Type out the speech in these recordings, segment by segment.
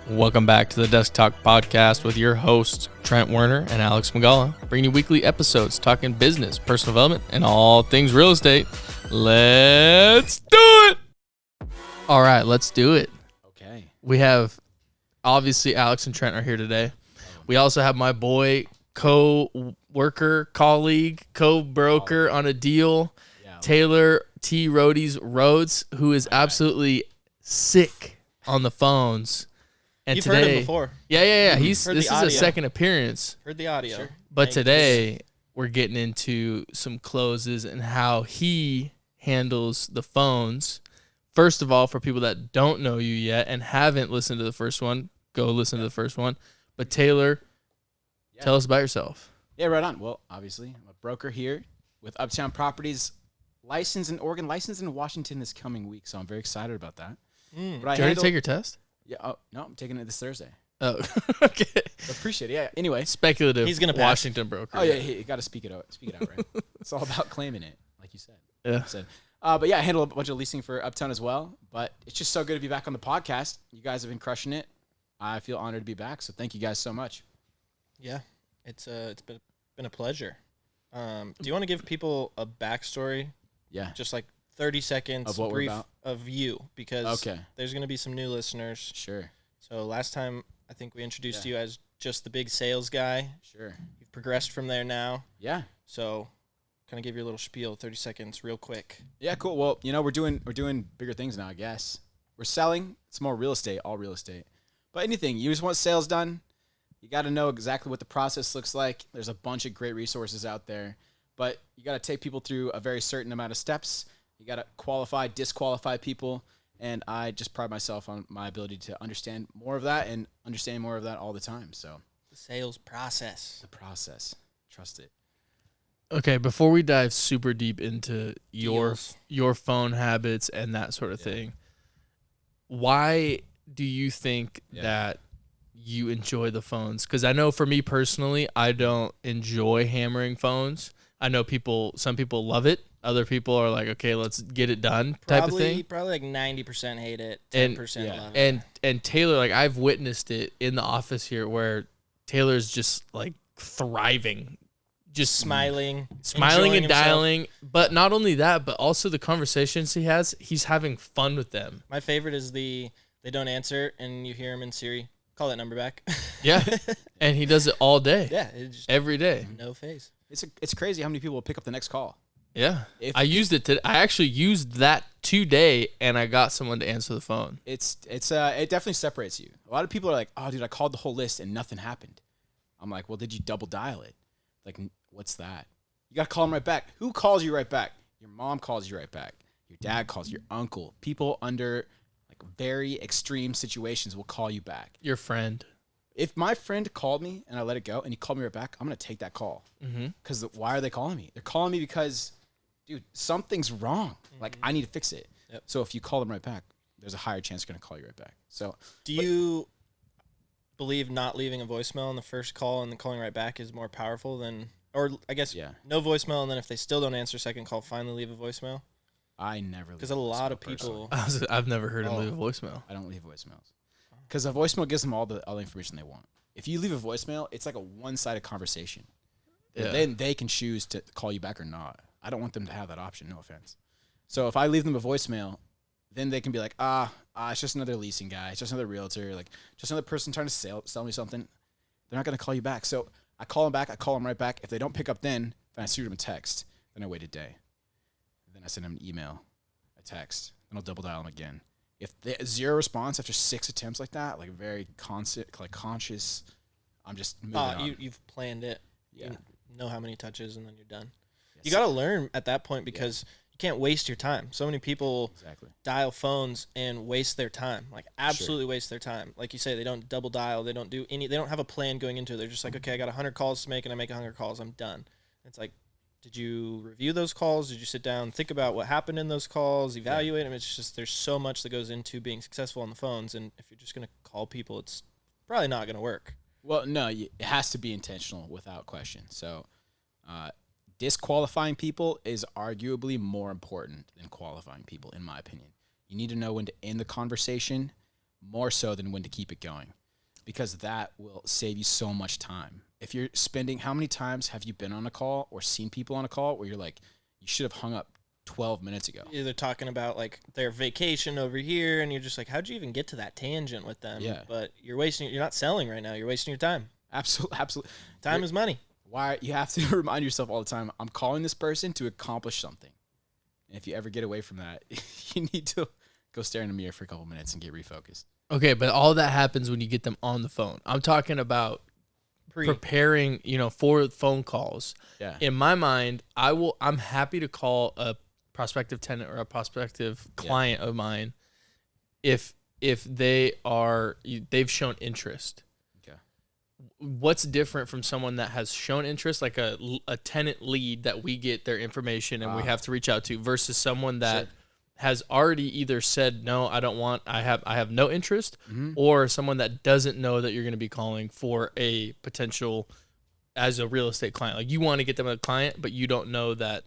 Welcome back to the Desk Talk Podcast with your hosts, Trent Werner and Alex.SMagala, bringing you weekly episodes talking business, personal development, and all things real estate. Let's do it! All right, let's do it. Okay. We have, obviously, Alex and Trent are here today. We also have my boy, co-worker, colleague, co-broker on a deal, Taylor T. Rhodes, who is absolutely sick on the phones. And You've today, heard him before. Yeah. Heard This the is a audio. second appearance. Heard the audio. Sure. But today, we're getting into some closes and how he handles the phones. First of all, for people that don't know you yet and haven't listened to the first one, go listen to the first one. But Taylor, tell us about yourself. Yeah, right on. Well, obviously, I'm a broker here with Uptown Properties, licensed in Oregon, licensed in Washington this coming week. So I'm very excited about that. But Did you already take your test? Yeah. Oh, no, I'm taking it this Thursday. Oh, okay. Appreciate it. Yeah. Anyway. Speculative. He's gonna pass. Washington broker. Oh, yeah. You got to speak it out, right? It's all about claiming it, like you said. Yeah. But yeah, I handle a bunch of leasing for Uptown as well. But it's just so good to be back on the podcast. You guys have been crushing it. I feel honored to be back. So thank you guys so much. Yeah, it's been a pleasure. Do you want to give people a backstory? Yeah. Just like 30 seconds Of what we're brief about? of you, because Okay. there's going to be some new listeners. Sure. So last time, I think we introduced you as just the big sales guy. Sure. You've progressed from there now. Yeah. So kind of give your little spiel, 30 seconds, real quick. Yeah, cool. Well, we're doing bigger things now, I guess. We're selling. It's more real estate, all real estate. But anything, you just want sales done, you got to know exactly what the process looks like. There's a bunch of great resources out there, but you got to take people through a very certain amount of steps. You got to qualify, disqualify people, and I just pride myself on my ability to understand more of that and understand more of that all the time. So The sales process. the process, trust it. Okay, before we dive super deep into Deals. your phone habits and that sort of thing, why do you think that you enjoy the phones? Because I know for me personally, I don't enjoy hammering phones. I know some people love it. Other people are like, okay, let's get it done type of thing. Probably like 90% hate it, And- 10% love it. And Taylor, like I've witnessed it in the office here where Taylor's just like thriving, just Smiling and enjoying himself. dialing. But not only that, but also the conversations he's having fun with them. My favorite is they don't answer and you hear him in Siri, call that number back. Yeah. And he does it all day. Yeah, it's just Every day. no face. It's crazy how many people will pick up the next call. Yeah. If- I used it I actually used that today and I got someone to answer the phone. It definitely separates you. A lot of people are like, oh, dude, I called the whole list and nothing happened. I'm like, well, did you double dial it? Like, what's that? You got to call them right back. Who calls you right back? Your mom calls you right back. Your dad calls your uncle. People under like very extreme situations will call you back. Your friend. If my friend called me and I let it go and he called me right back, I'm going to take that call. Mm-hmm. Because why are they calling me? They're calling me because, dude, something's wrong. Like, I need to fix it. Yep. So if you call them right back, there's a higher chance they're going to call you right back. So Do you believe not leaving a voicemail on the first call and then calling right back is more powerful than, or I guess no voicemail, and then if they still don't answer second call, finally leave a voicemail? I never leave Because a lot of people, I've never heard him leave a voicemail. I don't leave voicemails. Because a voicemail gives them all the information they want. If you leave a voicemail, it's like a one-sided conversation. Yeah. Then they can choose to call you back or not. I don't want them to have that option, no offense. So if I leave them a voicemail, then they can be like, it's just another leasing guy. It's just another realtor. Like, just another person trying to sell me something. They're not going to call you back. So I call them back. I call them right back. If they don't pick up then I shoot them a text. Then I wait a day. Then I send them an email, a text. Then I'll double dial them again. If they zero response after 6 attempts like that, like very conscious, I'm just moving on. you've planned it. Yeah. You know how many touches, and then you're done. Yes. You got to learn at that point because you can't waste your time. So many people dial phones and waste their time, like absolutely waste their time. Like you say, they don't double dial. They don't do they don't have a plan going into it. They're just like, okay, I got 100 calls to make and I make 100 calls. I'm done. It's like, did you review those calls? Did you sit down, think about what happened in those calls, evaluate them? It's just, there's so much that goes into being successful on the phones. And if you're just going to call people, it's probably not going to work. Well, no, it has to be intentional without question. So disqualifying people is arguably more important than qualifying people, in my opinion. You need to know when to end the conversation more so than when to keep it going, because that will save you so much time. If you're spending, how many times have you been on a call or seen people on a call where you're like, you should have hung up 12 minutes ago? Either talking about like their vacation over here, and you're just like, how'd you even get to that tangent with them? Yeah. But you're not selling right now. You're wasting your time. Absolutely. Time is money. Why you have to remind yourself all the time, I'm calling this person to accomplish something. And if you ever get away from that, you need to go stare in the mirror for a couple minutes and get refocused. Okay, but all that happens when you get them on the phone. I'm talking about preparing, for phone calls. Yeah. In my mind, I'm happy to call a prospective tenant or a prospective client of mine if they've shown interest. Okay. What's different from someone that has shown interest, like a tenant lead that we get their information and we have to reach out to, versus someone that has already either said, no, I don't want, I have no interest, or someone that doesn't know that you're going to be calling for a potential as a real estate client. Like, you want to get them a client, but you don't know that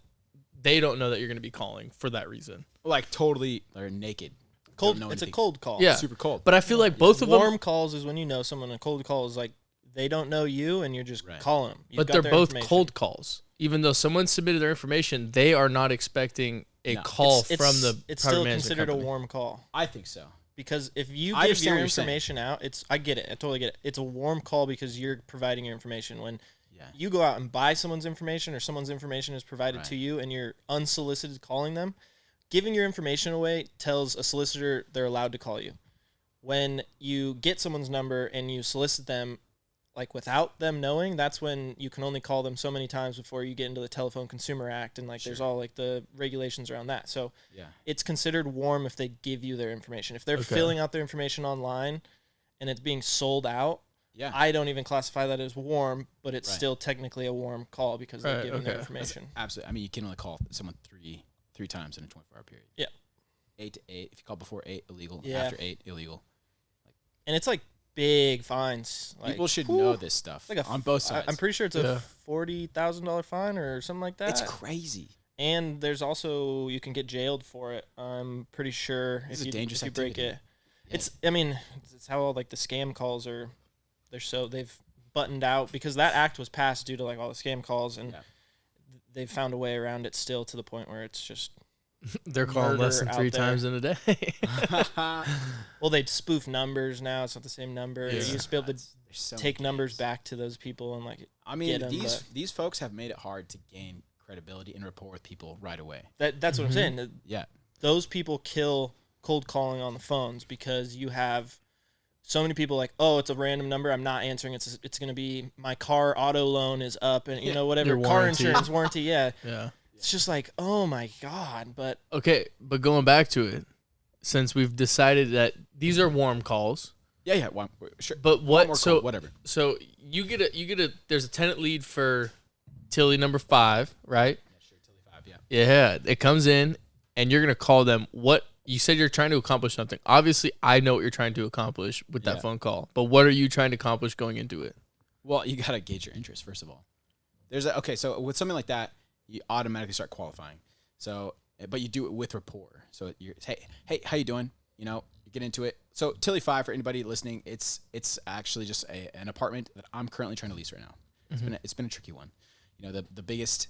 they don't know that you're going to be calling for that reason. Like, totally, they're naked. Cold. It's a cold call. Yeah. Super cold. But I feel like both of them. Warm calls is when you know someone. A cold call is like they don't know you and you're just calling them. But they're both cold calls. Even though someone submitted their information, they are not expecting a call from the It's property still management considered company. a warm call. I think so. Because if you I give understand your what you're saying. information out, I get it. I totally get it. It's a warm call because you're providing your information. When you go out and buy someone's information or someone's information is provided to you and you're unsolicited calling them, giving your information away tells a solicitor they're allowed to call you. When you get someone's number and you solicit them, like without them knowing, that's when you can only call them so many times before you get into the Telephone Consumer Act and like there's all like the regulations around that. So it's considered warm if they give you their information. If they're filling out their information online and it's being sold out, I don't even classify that as warm, but it's still technically a warm call because they're giving their information. Absolutely. I mean, you can only call someone three times in a 24-hour period. Yeah. 8 to 8. If you call before 8, illegal. Yeah. After 8, illegal. And it's like big fines. Like, people should know this stuff on both sides. I'm pretty sure it's a $40,000 fine or something like that. It's crazy. And there's also, you can get jailed for it. I'm pretty sure It's if a dangerous if you break activity. it. It's how all like the scam calls are. They've buttoned out because that act was passed due to like all the scam calls, and they've found a way around it still to the point where it's just they're calling less than 3 times in a day. Well, they spoof numbers now. It's not the same number. Yeah. You used to be able to take numbers back to those people and like. I mean, get 'em, these folks have made it hard to gain credibility and rapport with people right away. That's what I'm saying. Yeah. Those people kill cold calling on the phones because you have so many people like, oh, it's a random number. I'm not answering. It's going to be my car auto loan is up and whatever Your car warranty. insurance warranty. Yeah. Yeah. It's just like, oh my God. But Okay, but going back to it, since we've decided that these are warm calls. Yeah. Sure. But what? So whatever. So you get a. There's a tenant lead for Tilly number 5, right? Yeah, sure. Tilly 5. Yeah. Yeah, it comes in, and you're gonna call them. What you said you're trying to accomplish something. Obviously, I know what you're trying to accomplish with that phone call. But what are you trying to accomplish going into it? Well, you gotta gauge your interest first of all. So with something like that, you automatically start qualifying. So, but you do it with rapport. So you're hey, how you doing? You get into it. So Tilly 5, for anybody listening, it's actually just an apartment that I'm currently trying to lease right now. It's been a tricky one. The biggest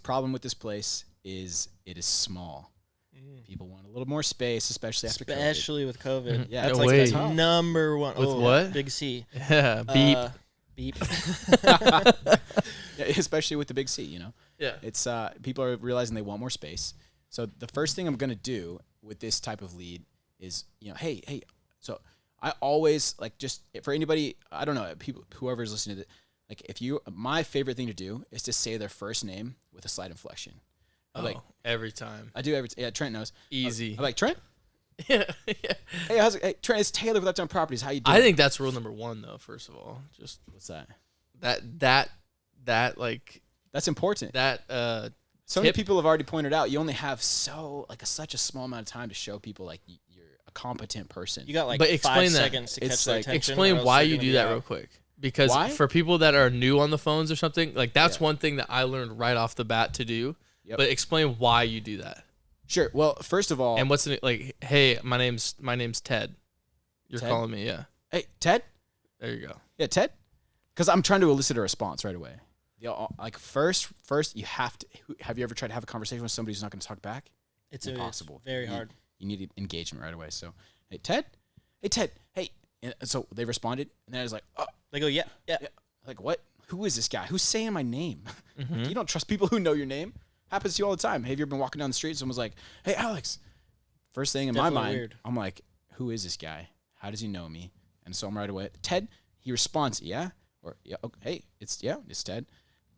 problem with this place is it is small. People want a little more space, especially after COVID. Especially with COVID. Yeah, That's no like way. the number one. With what? Big C. Yeah, beep. Beep. Yeah, especially with the big C, Yeah. It's people are realizing they want more space. So the first thing I'm gonna do with this type of lead is, hey. So I always just for anybody, I don't know, people, whoever's listening to it, my favorite thing to do is to say their first name with a slight inflection. Every time. I do Trent knows. Easy. I'm like, Trent? Yeah. Hey, how's it? Hey, Trent, it's Taylor with Uptown Properties. How you doing? I think that's rule number 1, though. First of all, just What's that? That's important. So many people have already pointed out you only have such a small amount of time to show people you're a competent person. You got But 5 explain that. seconds to catch their attention. Explain or else why they're you gonna do be that out. real quick. Because Why? for people that are new on the phones or something, that's one thing that I learned right off the bat to do. Yep. But explain why you do that. Sure. Well, first of all, And what's hey, my name's Ted. You're Ted? calling me, yeah. Hey, Ted? There you go. Yeah, Ted? Because I'm trying to elicit a response right away. Like first, you have to. Have you ever tried to have a conversation with somebody who's not going to talk back? It's impossible. Very hard. You need engagement right away. So, hey, Ted? Hey, Ted? Hey. And so they responded, and then I was like, oh. They go, yeah. Like, what? Who is this guy? Who's saying my name? Mm-hmm. You don't trust people who know your name. Happens to you all the time. Have you ever been walking down the street and someone's like, hey, Alex. First thing in my mind, weird. I'm like, who is this guy? How does he know me? And so I'm right away. Ted, he responds, yeah? Or, yeah, okay, it's Ted.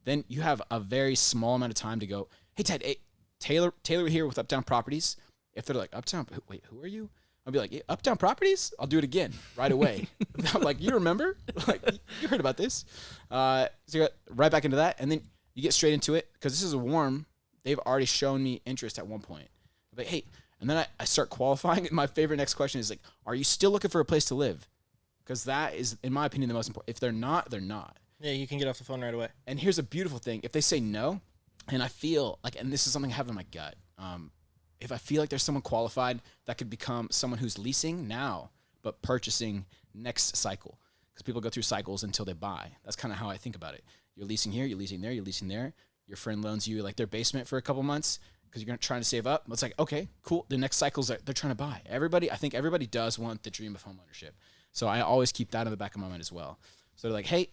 Then you have a very small amount of time to go, hey, Ted, hey, Taylor here with Uptown Properties. If they're like, Uptown, wait, who are you? I'll be like, yeah, Uptown Properties? I'll do it again right away. I'm like, you remember? Like, you heard about this. So you got right back into that. And then you get straight into it because this is a warm. They've already shown me interest at one point. I'm like, hey, and then I start qualifying. And my favorite next question is like, are you still looking for a place to live? Because that is, in my opinion, the most important. If they're not, they're not. Yeah, you can get off the phone right away. And here's a beautiful thing. If they say no, and I feel like, and this is something I have in my gut, if I feel like there's someone qualified that could become someone who's leasing now, but purchasing next cycle. Because people go through cycles until they buy. That's kind of how I think about it. You're leasing here, you're leasing there, you're leasing there. Your friend loans you like their basement for a couple months because you're trying to save up. It's like, okay, cool. The next cycle's they're trying to buy. I think everybody does want the dream of home ownership. So I always keep that in the back of my mind as well. So they're like, hey,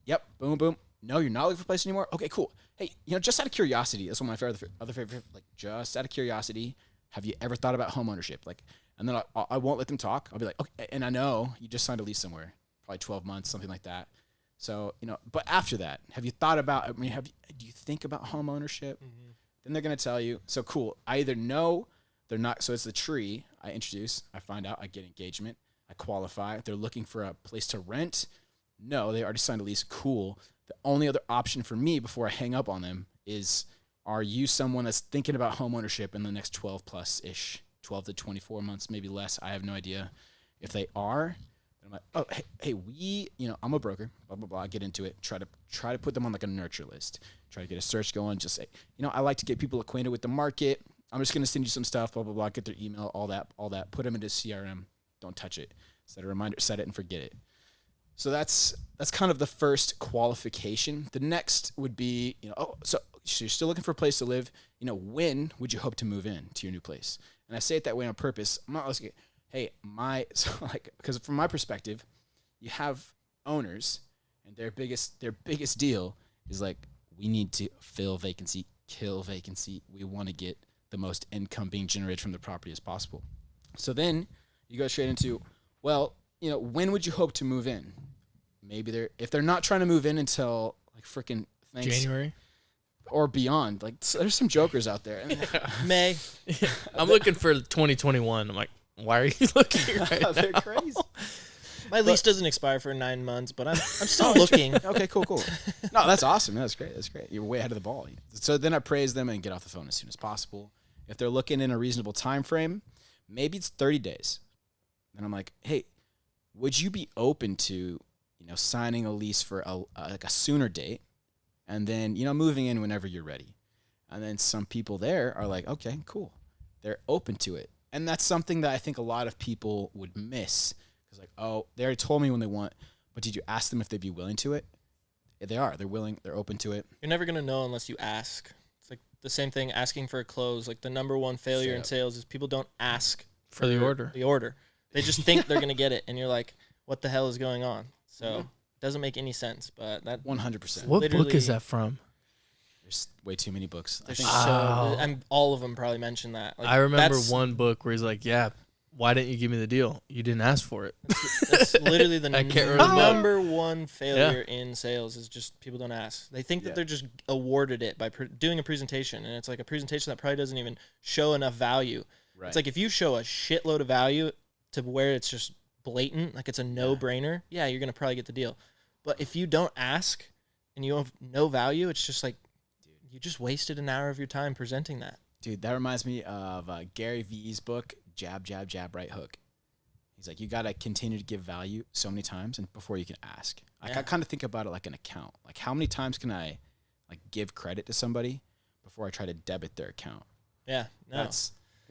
yep, boom, boom. No, you're not looking for a place anymore? Okay, cool. Hey, just out of curiosity, that's one of my other favorite, like just out of curiosity, have you ever thought about home ownership? Like, and then I won't let them talk. I'll be like, okay, and I know you just signed a lease somewhere, probably 12 months, something like that. So, but after that, have you thought about, do you think about home ownership? Mm-hmm. Then they're going to tell you, so cool. I either know they're not, so it's the tree I introduce, I find out, I get engagement, I qualify. They're looking for a place to rent. No, they already signed a lease. Cool. The only other option for me before I hang up on them is, are you someone that's thinking about home ownership in the next 12 plus-ish, 12 to 24 months, maybe less? I have no idea. If they are, I'm like, oh, hey, I'm a broker, blah, blah, blah. Get into it. Try to put them on like a nurture list. Try to get a search going. Just say, I like to get people acquainted with the market. I'm just going to send you some stuff, blah, blah, blah. Get their email, all that. Put them into CRM. Don't touch it. Set a reminder, set it and forget it. So that's kind of the first qualification. The next would be, so you're still looking for a place to live. When would you hope to move in to your new place? And I say it that way on purpose. I'm not like, hey, because from my perspective, you have owners, and their biggest deal is like, we need to fill vacancy, kill vacancy. We want to get the most income being generated from the property as possible. So then you go straight into, well, when would you hope to move in? Maybe if they're not trying to move in until like freaking January or beyond. Like, there's some jokers out there. May. I'm looking for 2021. I'm like, why are you looking right now? They're crazy. My lease doesn't expire for 9 months, but I'm still looking. Okay, cool. No, that's awesome. That's great. You're way ahead of the ball. So then I praise them and get off the phone as soon as possible. If they're looking in a reasonable time frame, maybe it's 30 days. Then I'm like, hey, would you be open to, signing a lease for a sooner date, and then, moving in whenever you're ready? And then some people there are like, okay, cool. They're open to it. And that's something that I think a lot of people would miss. Because like, oh, they already told me when they want, but did you ask them if they'd be willing to it? Yeah, they are. They're willing. They're open to it. You're never going to know unless you ask. It's like the same thing asking for a close. Like the number one failure in sales is people don't ask for the order. They just think they're going to get it. And you're like, what the hell is going on? So it doesn't make any sense. But that 100%. What book is that from? There's way too many books. And all of them probably mention that. Like, I remember one book where he's like, yeah, why didn't you give me the deal? You didn't ask for it. That's literally the number one failure in sales is just people don't ask. They think that they're just awarded it by doing a presentation, and it's like a presentation that probably doesn't even show enough value. Right. It's like if you show a shitload of value to where it's just blatant, like it's a no-brainer, you're going to probably get the deal. But if you don't ask and you have no value, it's just like, you just wasted an hour of your time presenting that. Dude, that reminds me of Gary Vee's book, Jab, Jab, Jab, Right Hook. He's like, you got to continue to give value so many times and before you can ask. I kind of think about it like an account. Like, how many times can I give credit to somebody before I try to debit their account? Yeah, no.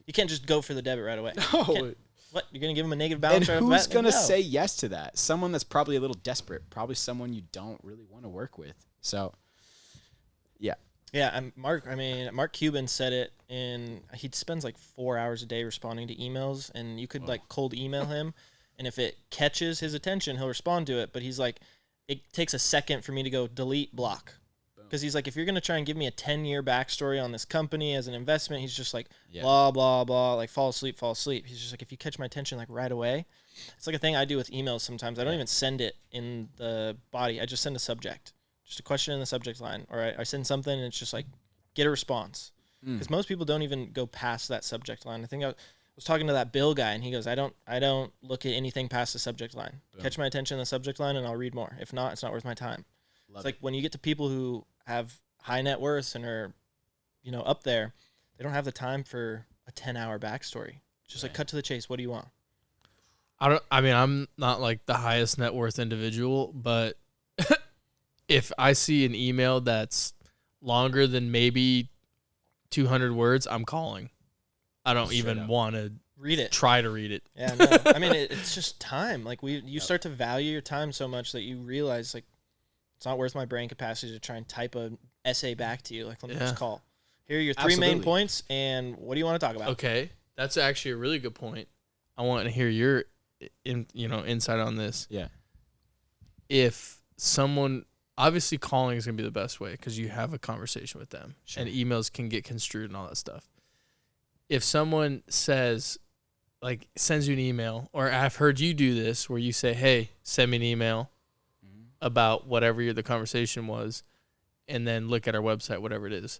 You can't just go for the debit right away. No. What? You're going to give him a negative balance? And right who's going to No. say yes to that? Someone that's probably a little desperate, probably someone you don't really want to work with. So, yeah. Yeah, Mark Cuban said it he spends like 4 hours a day responding to emails, and you could like cold email him, and if it catches his attention, he'll respond to it. But he's like, it takes a second for me to go delete, block. Because he's like, if you're going to try and give me a 10-year backstory on this company as an investment, he's just like, blah, blah, blah, like fall asleep. He's just like, if you catch my attention like right away, it's like a thing I do with emails sometimes. I don't even send it in the body. I just send a subject, just a question in the subject line. Or I send something and it's just like, get a response. Because most people don't even go past that subject line. I think I was talking to that Bill guy, and he goes, I don't look at anything past the subject line. Boom. Catch my attention in the subject line and I'll read more. If not, it's not worth my time. It's like when you get to people who have high net worths and are, up there, they don't have the time for a 10-hour backstory. Just like cut to the chase. What do you want? I'm not like the highest net worth individual, but if I see an email that's longer than maybe 200 words, I'm calling. I don't even want to read it. Try to read it. Yeah, no. It's just time. Like you start to value your time so much that you realize like, it's not worth my brain capacity to try and type an essay back to you. Like, let me just call. Here are your three main points, and what do you want to talk about? Okay, that's actually a really good point. I want to hear your, insight on this. Yeah. If someone, obviously calling is going to be the best way because you have a conversation with them, and emails can get construed and all that stuff. If someone sends you an email, or I've heard you do this where you say, hey, send me an email about whatever the conversation was, and then look at our website, whatever it is.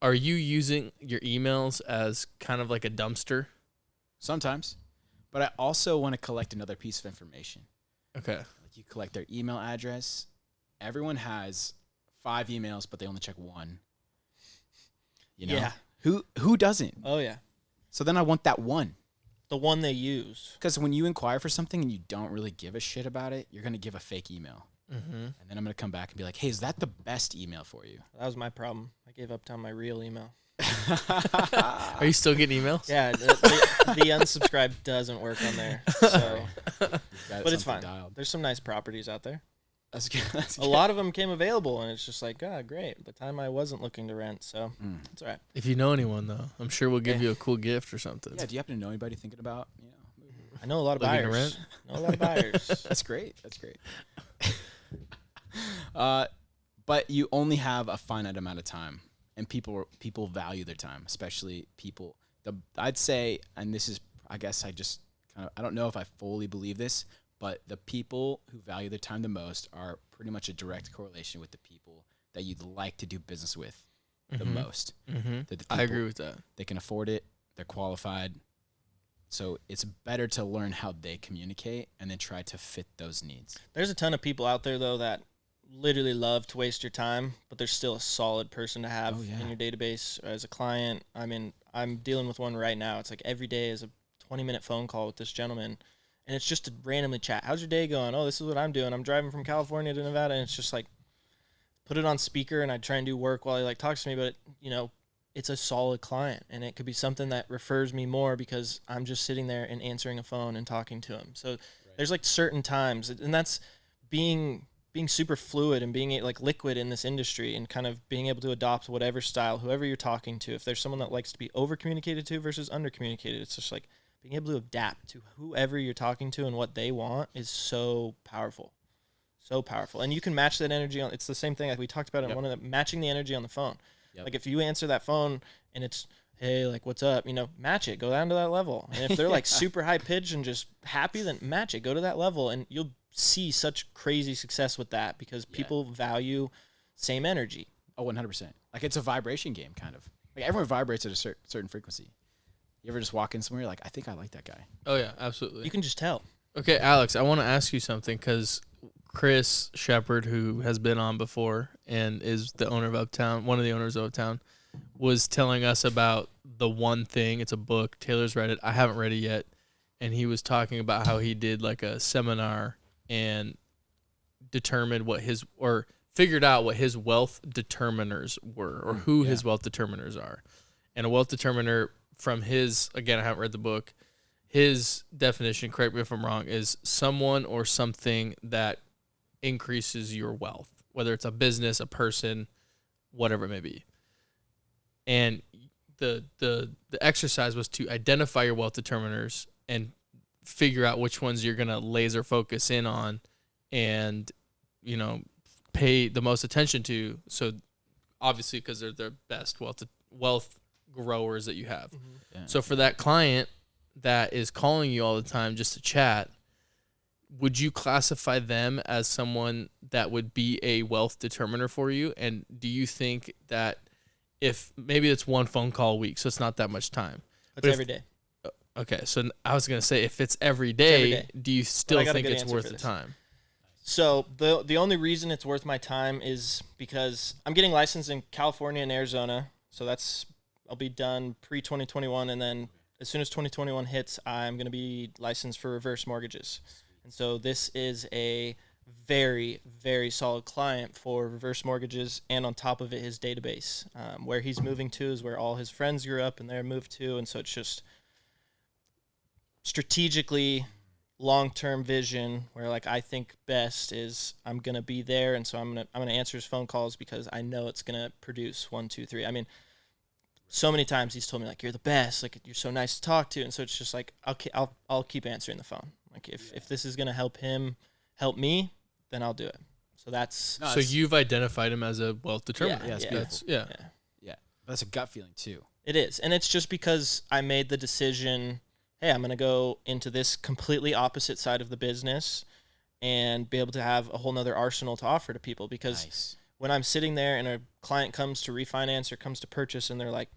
Are you using your emails as kind of like a dumpster? Sometimes. But I also want to collect another piece of information. Okay. Like you collect their email address. Everyone has 5 emails, but they only check 1. Yeah. Who doesn't? Oh, yeah. So then I want that one. The one they use. Because when you inquire for something and you don't really give a shit about it, you're going to give a fake email. Mm-hmm. And then I'm going to come back and be like, hey, is that the best email for you? That was my problem. I gave Uptown my real email. Are you still getting emails? Yeah, the unsubscribe doesn't work on there. So, but it's fine. Dialed. There's some nice properties out there. That's good. A lot of them came available, and it's just like, great. The time I wasn't looking to rent, so it's all right. If you know anyone, though, I'm sure we'll give you a cool gift or something. Yeah, do you happen to know anybody thinking about, I know a lot of buyers. That's great. But you only have a finite amount of time, and people value their time, especially people. I'd say, and this is, I guess I just kind of, I don't know if I fully believe this, but the people who value their time the most are pretty much a direct correlation with the people that you'd like to do business with the most. Mm-hmm. I agree with that. They can afford it. They're qualified. So it's better to learn how they communicate and then try to fit those needs. There's a ton of people out there, though, that literally love to waste your time, but they're still a solid person to have in your database as a client. I mean, I'm dealing with one right now. It's like every day is a 20-minute phone call with this gentleman, and it's just to randomly chat. How's your day going? Oh, this is what I'm doing. I'm driving from California to Nevada, and it's just like put it on speaker, and I try and do work while he talks to me, but it's a solid client, and it could be something that refers me more because I'm just sitting there and answering a phone and talking to him. So there's certain times, and that's being super fluid and being liquid in this industry and kind of being able to adopt whatever style, whoever you're talking to. If there's someone that likes to be over communicated to versus under communicated, it's just being able to adapt to whoever you're talking to and what they want is so powerful. So powerful. And you can match that energy it's the same thing we talked about in one of the matching the energy on the phone. Yep. If you answer that phone and it's, hey, what's up? Match it. Go down to that level. And if they're super high pitched and just happy, then match it. Go to that level, and you'll see such crazy success with that because people value same energy. Oh, 100%. It's a vibration game, kind of. Everyone vibrates at a certain frequency. You ever just walk in somewhere, you're like, I think I like that guy. Oh, yeah, absolutely. You can just tell. Okay, Alex, I want to ask you something because Chris Shepard, who has been on before and is the owner of Uptown, one of the owners of Uptown, was telling us about The One Thing. It's a book. Taylor's read it. I haven't read it yet. And he was talking about how he did a seminar and figured out what his wealth determiners were, or who his wealth determiners are. And a wealth determiner from again, I haven't read the book, his definition, correct me if I'm wrong, is someone or something that increases your wealth, whether it's a business, a person, whatever it may be. And the exercise was to identify your wealth determiners and figure out which ones you're going to laser focus in on and, you know, pay the most attention to. So obviously, because they're the best wealth growers that you have. Mm-hmm. Yeah. So for that client that is calling you all the time just to chat, would you classify them as someone that would be a wealth determiner for you? And do you think that if maybe it's one phone call a week, so it's not that much time. It's every day. Okay, so I was going to say, if it's every day, do you still think it's worth the time? So the only reason it's worth my time is because I'm getting licensed in California and Arizona. So I'll be done pre-2021, and then as soon as 2021 hits, I'm going to be licensed for reverse mortgages. And so this is a very, very solid client for reverse mortgages, and on top of it, his database. Where he's moving to is where all his friends grew up and they're moved to, and so it's just strategically long-term vision where, like, I think best is I'm going to be there, and so I'm going to answer his phone calls because I know it's going to produce 1, 2, 3. I mean, so many times he's told me, like, you're the best, like, you're so nice to talk to, and so it's just like, okay, I'll keep answering the phone. Like, if this is going to help him help me, then I'll do it. So that's... So you've identified him as a wealth determiner. Yeah. That's a gut feeling too. It is. And it's just because I made the decision, hey, I'm going to go into this completely opposite side of the business and be able to have a whole nother arsenal to offer to people. Because when I'm sitting there and a client comes to refinance or comes to purchase and they're like,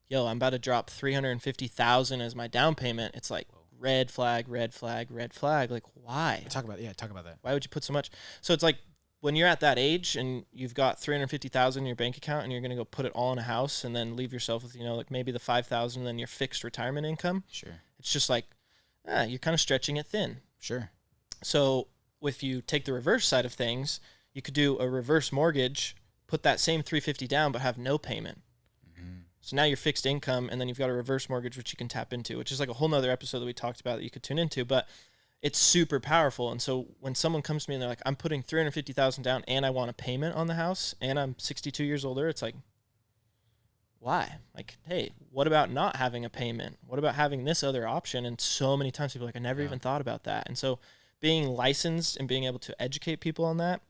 yo, I'm about to drop $350,000 as my down payment, it's like, red flag, red flag, red flag. Like, why? Talk about that. Why would you put so much? So it's like when you're at that age and you've got $350,000 in your bank account and you're going to go put it all in a house and then leave yourself with, like maybe the $5,000 and then your fixed retirement income. Sure. It's just like, you're kind of stretching it thin. Sure. So if you take the reverse side of things, you could do a reverse mortgage, put that same $350 down, but have no payment. So now you're fixed income, and then you've got a reverse mortgage, which you can tap into, which is like a whole nother episode that we talked about that you could tune into, but it's super powerful. And so when someone comes to me and they're like, I'm putting $350,000 down and I want a payment on the house and I'm 62 years older, it's like, why? Like, hey, what about not having a payment? What about having this other option? And so many times people are like, I never even thought about that. And so being licensed and being able to educate people on that,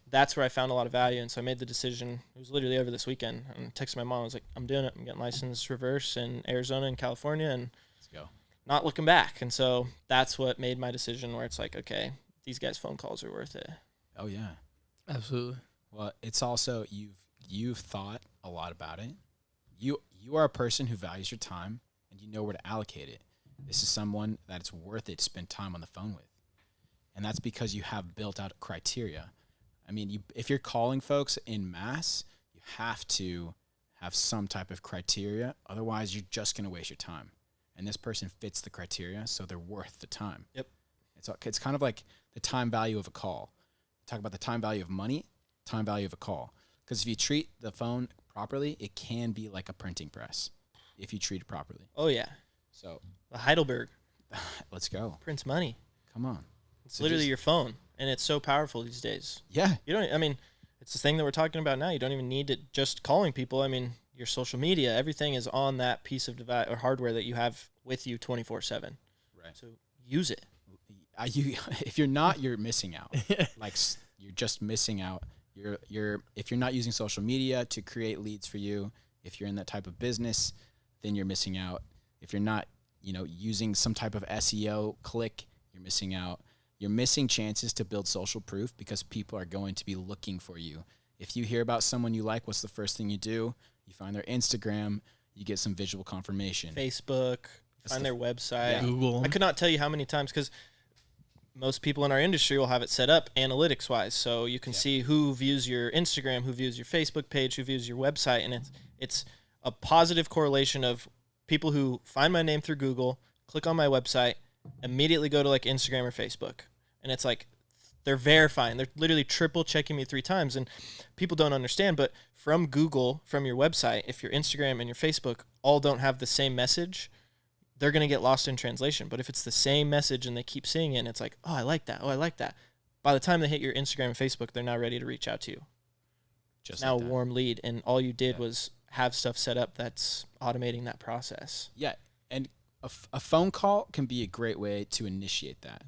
that's where I found a lot of value. And so I made the decision. It was literally over this weekend. I texted my mom. I was like, I'm doing it. I'm getting licensed reverse in Arizona and California, and let's go. Not looking back. And so that's what made my decision where it's like, okay, these guys' phone calls are worth it. Oh, yeah. Absolutely. Well, it's also you've thought a lot about it. You are a person who values your time, and you know where to allocate it. This is someone that it's worth it to spend time on the phone with. And that's because you have built out criteria. I mean, if you're calling folks in mass, you have to have some type of criteria. Otherwise, you're just going to waste your time. And this person fits the criteria, so they're worth the time. Yep. It's kind of like the time value of a call. Talk about the time value of money, time value of a call. Because if you treat the phone properly, it can be like a printing press if you treat it properly. Oh, yeah. So the Heidelberg. Let's go. Prints money. Come on. It's literally your phone. And it's so powerful these days. Yeah. It's the thing that we're talking about now. You don't even need it just calling people. I mean, your social media, everything is on that piece of device or hardware that you have with you 24/7. Right. So use it. If you're not, you're missing out. Like, you're just missing out. If you're not using social media to create leads for you, if you're in that type of business, then you're missing out. If you're not, using some type of SEO click, you're missing out. You're missing chances to build social proof because people are going to be looking for you. If you hear about someone you like, what's the first thing you do? You find their Instagram, you get some visual confirmation. Facebook, find their website. Yeah. Google. I could not tell you how many times, because most people in our industry will have it set up analytics-wise. So you can see who views your Instagram, who views your Facebook page, who views your website. And it's a positive correlation of people who find my name through Google, click on my website, immediately go to like Instagram or Facebook. And it's like they're verifying. They're literally triple checking me 3 times. And people don't understand, but from Google, from your website, if your Instagram and your Facebook all don't have the same message, they're going to get lost in translation. But if it's the same message and they keep seeing it and it's like, oh, I like that. Oh, I like that. By the time they hit your Instagram and Facebook, they're now ready to reach out to you. Just now like a warm lead. And all you did was have stuff set up that's automating that process. Yeah. And a phone call can be a great way to initiate that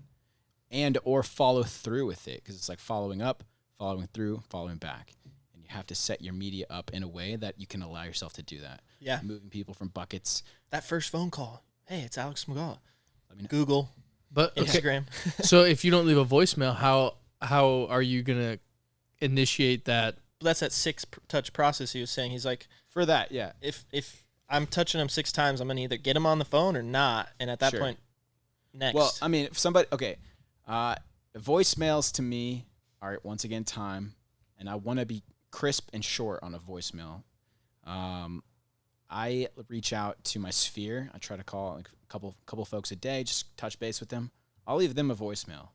and or follow through with it, because it's like following up, following through, following back. And you have to set your media up in a way that you can allow yourself to do that. Yeah. Moving people from buckets. That first phone call. Hey, it's Alex.smagala. Google. But okay. Instagram. So if you don't leave a voicemail, how are you gonna initiate that? That's that 6-touch process he was saying. He's like, for that, yeah. If I'm touching him 6 times, I'm gonna either get him on the phone or not. And at that point, next. Well, I mean, if somebody voicemails to me are once again time, and I want to be crisp and short on a voicemail. I reach out to my sphere. I try to call like a couple folks a day, just touch base with them. I'll leave them a voicemail.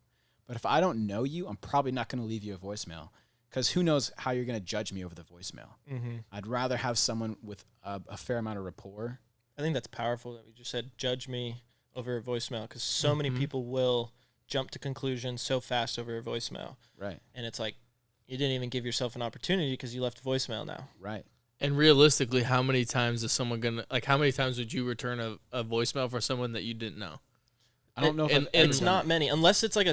But if I don't know you, I'm probably not going to leave you a voicemail, because who knows how you're going to judge me over the voicemail. Mm-hmm. I'd rather have someone with a fair amount of rapport. I think that's powerful that we just said, judge me over a voicemail, because so many people will jump to conclusions so fast over a voicemail. Right. And it's like, you didn't even give yourself an opportunity because you left a voicemail now. Right. And realistically, how many times is someone how many times would you return a voicemail for someone that you didn't know? I don't know. It's not many, unless it's like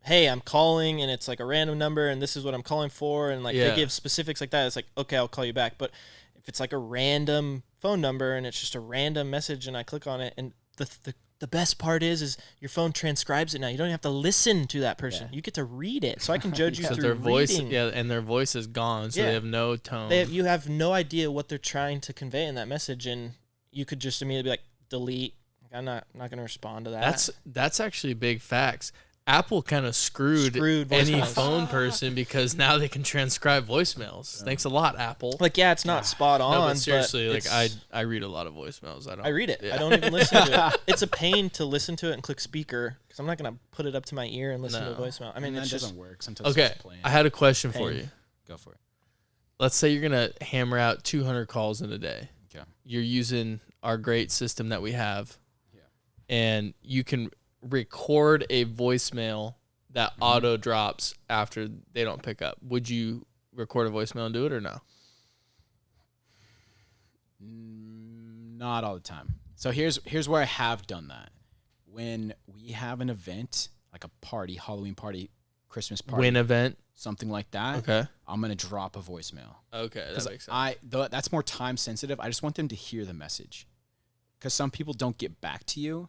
hey, I'm calling and it's like a random number and this is what I'm calling for. And like they give specifics like that. It's like, okay, I'll call you back. But if it's like a random phone number and it's just a random message and I click on it, and the best part is your phone transcribes it now. You don't have to listen to that person. Yeah. You get to read it. So I can judge you through their voice, reading. Yeah, and their voice is gone, so they have no tone. You have no idea what they're trying to convey in that message, and you could just immediately be like, delete. I'm not going to respond to that. That's actually big facts. Apple kind of screwed any phone person, because now they can transcribe voicemails. Yeah. Thanks a lot, Apple. Like, yeah, it's not spot on. No, but seriously, I read a lot of voicemails. I read it. Yeah. I don't even listen to it. It's a pain to listen to it and click speaker, because I'm not going to put it up to my ear and listen to a voicemail. I mean, that doesn't work. Sometimes okay, I had a question for you. Go for it. Let's say you're going to hammer out 200 calls in a day. Okay. You're using our great system that we have. Yeah. And you can record a voicemail that auto drops after they don't pick up. Would you record a voicemail and do it or no? Not all the time. So here's where I have done that. When we have an event, like a party, Halloween party, Christmas party. Win event. Something like that. Okay. I'm going to drop a voicemail. Okay, that makes sense. That's more time sensitive. I just want them to hear the message. Because some people don't get back to you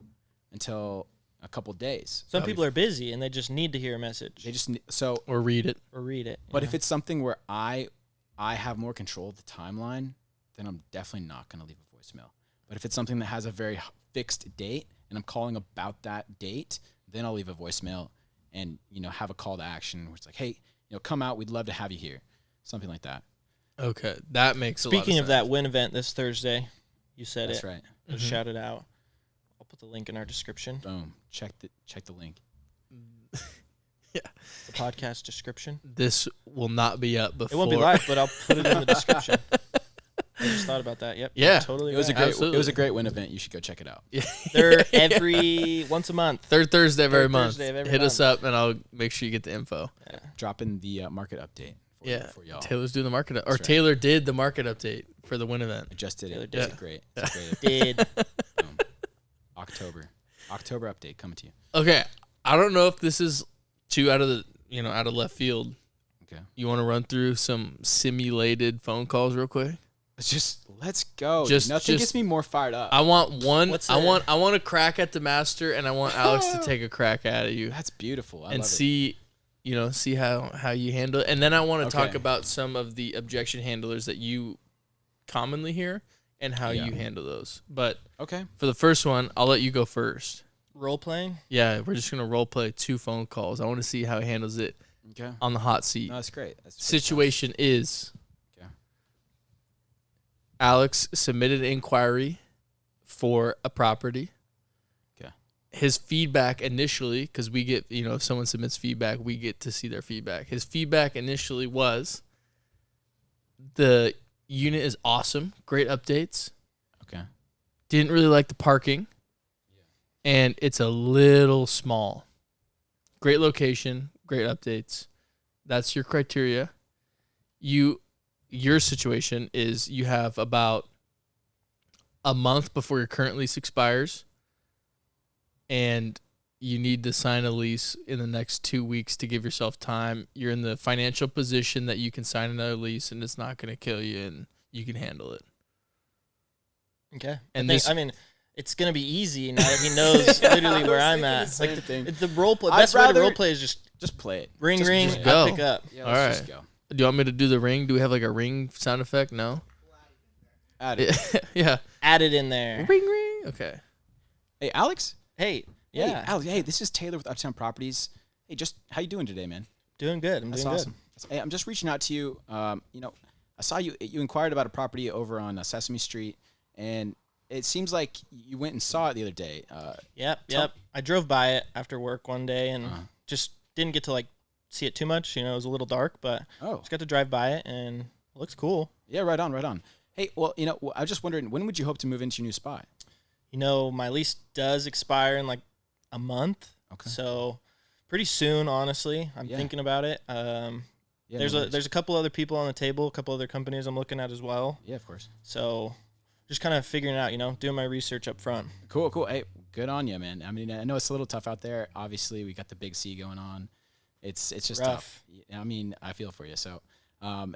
until a couple days. Some people are busy and they just need to hear a message. They just or read it. But if it's something where I have more control of the timeline, then I'm definitely not going to leave a voicemail. But if it's something that has a very fixed date and I'm calling about that date, then I'll leave a voicemail and have a call to action where it's like, hey, come out. We'd love to have you here. Something like that. Okay, that makes a lot of sense. Speaking of that Win event this Thursday, you said That's right. Shout it out. Put the link in our description. Boom. Check the link. Yeah. The podcast description. This will not be up before. It won't be live, but I'll put it in the description. I just thought about that. Yep. Yeah. Totally. It was a great Win event. You should go check it out. Yeah. They're once a month. Third Thursday of every month. Hit us up and I'll make sure you get the info. Yeah. Drop in the market update. For y'all. Taylor's doing the market or right. Taylor did the market update for the Win event. I just did it. Taylor It's great. It's great. Did. October update coming to you. Okay, I don't know if this is too out of left field. Okay, you want to run through some simulated phone calls real quick? Let's go. Nothing gets me more fired up. I want one. I want a crack at the master, and I want Alex to take a crack at you. That's beautiful. I love see how you handle it, and then I want to talk about some of the objection handlers that you commonly hear. And how you handle those. But for the first one, I'll let you go first. Role playing? Yeah, we're just going to role play 2 phone calls. I want to see how he handles it on the hot seat. No, that's great. Situation is Alex submitted an inquiry for a property. Okay. His feedback initially, because we get, if someone submits feedback, we get to see their feedback. His feedback initially was the unit is awesome. Great updates. Okay. Didn't really like the parking. and it's a little small. Great location, great updates. That's your criteria. Your situation is you have about a month before your current lease expires, and you need to sign a lease in the next 2 weeks to give yourself time. You're in the financial position that you can sign another lease, and it's not going to kill you, and you can handle it. Okay. And I mean, it's gonna be easy now that he knows literally where I'm at. Like the role play. Best way to role play is just play it. Ring, just, ring. just go. I pick up. Yeah, All let's right. just go. Do you want me to do the ring? Do we have like a ring sound effect? No. Add it. Yeah. Add it in there. Ring ring. Okay. Hey, Alex. Hey. Yeah. Hey, Alex. Hey, this is Taylor with Uptown Properties. Hey, just how you doing today, man? Doing good. That's doing awesome. Hey, I'm just reaching out to you. You know, I saw you inquired about a property over on Sesame Street, and it seems like you went and saw it the other day. Yep. I drove by it after work one day and just didn't get to like see it too much. You know, it was a little dark, but just got to drive by it and it looks cool. Yeah, right on. Hey, well, you know, I was just wondering, when would you hope to move into your new spot? You know, my lease does expire in like a month. Okay. So pretty soon, honestly. I'm thinking about it. There's a couple other people on the table, a couple other companies I'm looking at as well. Yeah, of course. So just kind of figuring it out, you know, doing my research up front. Cool. Hey, good on you, man. I mean, I know it's a little tough out there. Obviously, we got the big C going on. It's just rough. Tough. I mean, I feel for you. So,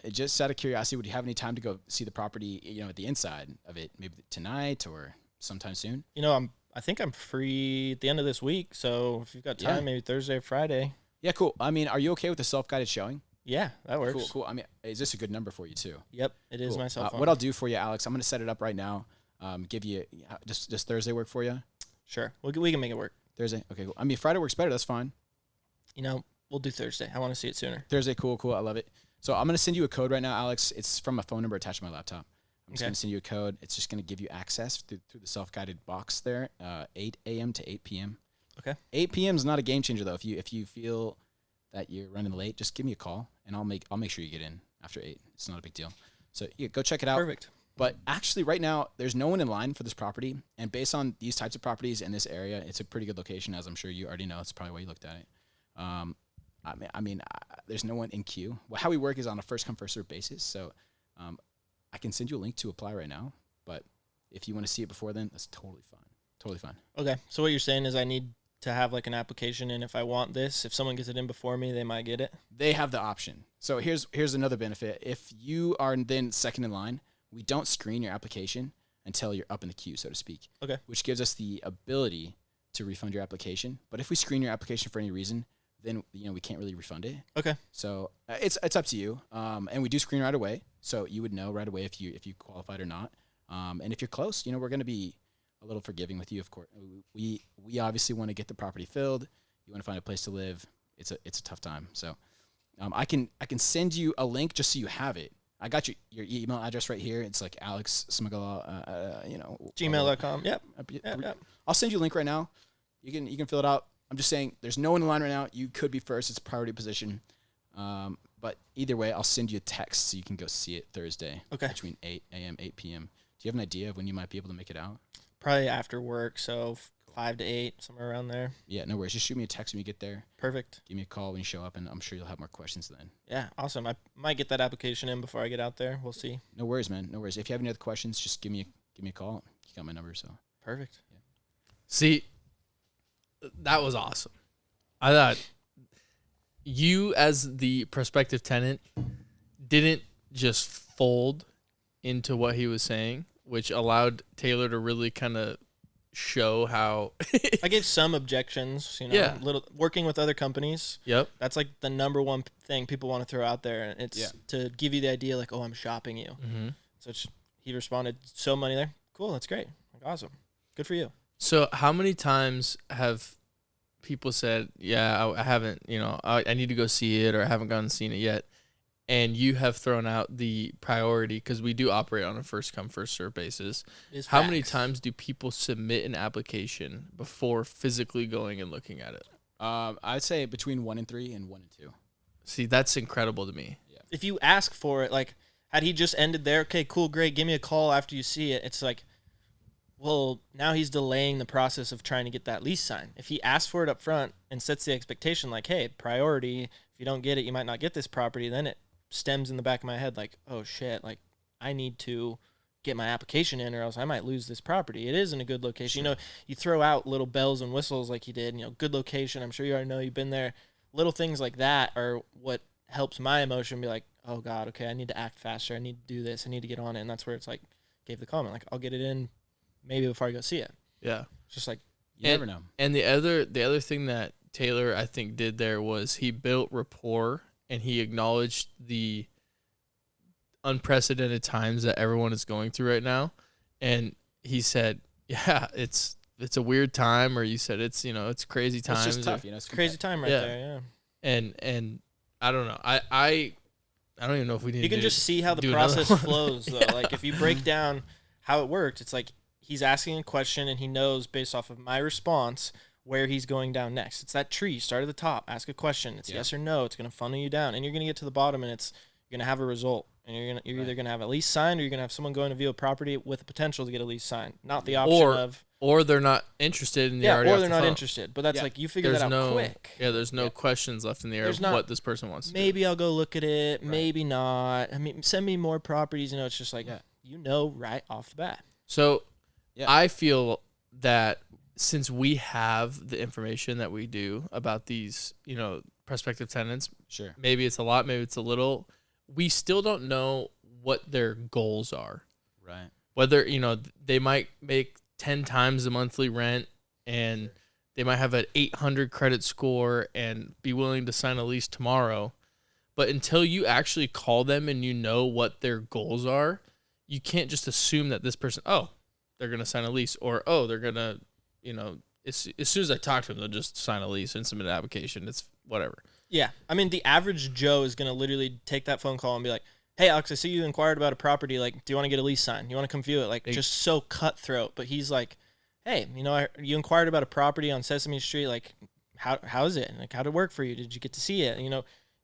just out of curiosity, would you have any time to go see the property, you know, at the inside of it, maybe tonight or sometime soon? You know, I think I'm free at the end of this week. So if you've got time, maybe Thursday or Friday. Yeah, cool. I mean, are you okay with the self-guided showing? Yeah, that works. Cool. I mean, is this a good number for you too? Yep, it is my cell phone. What I'll do for you, Alex, I'm going to set it up right now. Give you just Thursday work for you? Sure, we can make it work. Thursday, okay, cool. I mean, Friday works better. That's fine. You know, we'll do Thursday. I want to see it sooner. Thursday, cool. I love it. So I'm going to send you a code right now, Alex. It's from a phone number attached to my laptop. I'm just going to send you a code. It's just going to give you access through the self-guided box there, 8 a.m. to 8 p.m. Okay. 8 p.m. is not a game changer though. If you feel that you're running late, just give me a call and I'll make sure you get in after 8. It's not a big deal. So yeah, go check it out. Perfect. But actually, right now, there's no one in line for this property. And based on these types of properties in this area, it's a pretty good location, as I'm sure you already know. It's probably why you looked at it. I mean, there's no one in queue. Well, how we work is on a first-come, first-served basis. So I can send you a link to apply right now. But if you want to see it before then, that's totally fine. Totally fine. Okay. So what you're saying is I need to have like an application, and if I want this, if someone gets it in before me, they might get it? They have the option. So here's another benefit. If you are then second in line, we don't screen your application until you're up in the queue, so to speak. Okay. Which gives us the ability to refund your application. But if we screen your application for any reason, then we can't really refund it. Okay. So it's up to you. And we do screen right away, so you would know right away if you qualified or not. And if you're close, we're going to be a little forgiving with you. Of course, we obviously want to get the property filled. You want to find a place to live. It's a tough time. So I can send you a link just so you have it. I got your email address right here. It's like alex.smagala, gmail.com. Yep. I'll send you a link right now. You can fill it out. I'm just saying there's no one in line right now. You could be first. It's a priority position. But either way, I'll send you a text so you can go see it Thursday. Okay. Between 8 a.m. 8 p.m. Do you have an idea of when you might be able to make it out? Probably after work, so 5 to 8, somewhere around there. Yeah, no worries. Just shoot me a text when you get there. Perfect. Give me a call when you show up, and I'm sure you'll have more questions then. Yeah, awesome. I might get that application in before I get out there. We'll see. No worries, man. No worries. If you have any other questions, just give me a call. You got my number, so. Perfect. Yeah. See, that was awesome. I thought you, as the prospective tenant, didn't just fold into what he was saying, which allowed Taylor to really kind of show how I gave some objections, little working with other companies. Yep. That's like the number one thing people want to throw out there. And it's to give you the idea like, oh, I'm shopping you. Mm-hmm. So he responded so many there. Cool. That's great. Like, awesome. Good for you. So how many times have people said, yeah, I haven't, I need to go see it, or I haven't gone and seen it yet, and you have thrown out the priority, because we do operate on a first come, first serve basis. How many times do people submit an application before physically going and looking at it? I'd say between 1 and 3 and 1 and 2. See, that's incredible to me. Yeah. If you ask for it, like, had he just ended there, okay, cool, great, give me a call after you see it, it's like, Well, now he's delaying the process of trying to get that lease signed. If he asks for it up front and sets the expectation like, hey, priority, if you don't get it, you might not get this property, then it stems in the back of my head like, oh, shit, like I need to get my application in or else I might lose this property. It is in a good location. Sure. You throw out little bells and whistles like you did, good location. I'm sure you already know you've been there. Little things like that are what helps my emotion be like, oh, God, okay, I need to act faster. I need to do this. I need to get on it. And that's where it's like, gave the comment, like, I'll get it in maybe before I go see it. Yeah. It's just like, you never know. And the other thing that Taylor, I think, did there was he built rapport and he acknowledged the unprecedented times that everyone is going through right now. And he said, yeah, it's a weird time, or you said it's crazy times. It's just tough, it's a crazy time right there, yeah. And I don't know. I don't even know if we need to. You can just see how the process flows, though. Yeah. Like, if you break down how it worked, it's like he's asking a question, and he knows based off of my response where he's going down next. It's that tree. Start at the top. Ask a question. It's yes or no. It's going to funnel you down, and you're going to get to the bottom, and you're going to have a result. And you're either going to have a lease signed, or you're going to have someone going to view a property with the potential to get a lease signed. Not the option or they're not interested in the or they're not interested. But that's like, you figure that out quick. Yeah, there's no questions left in the air of what this person wants to do. Maybe I'll go look at it. Right. Maybe not. I mean, send me more properties. It's just like, right off the bat. So I feel that since we have the information that we do about these, prospective tenants, sure, maybe it's a lot, maybe it's a little, we still don't know what their goals are. Right. Whether, they might make 10 times the monthly rent, and they might have an 800 credit score and be willing to sign a lease tomorrow. But until you actually call them and you know what their goals are, you can't just assume that this person, they're going to sign a lease, or, they're going to, as soon as I talk to them, they'll just sign a lease and submit an application. It's whatever. Yeah. I mean, the average Joe is going to literally take that phone call and be like, hey, Alex, I see you inquired about a property. Like, do you want to get a lease signed? You want to come view it? Like, just so cutthroat. But he's like, hey, you inquired about a property on Sesame Street. Like, how is it? Like, how'd it work for you? Did you get to see it?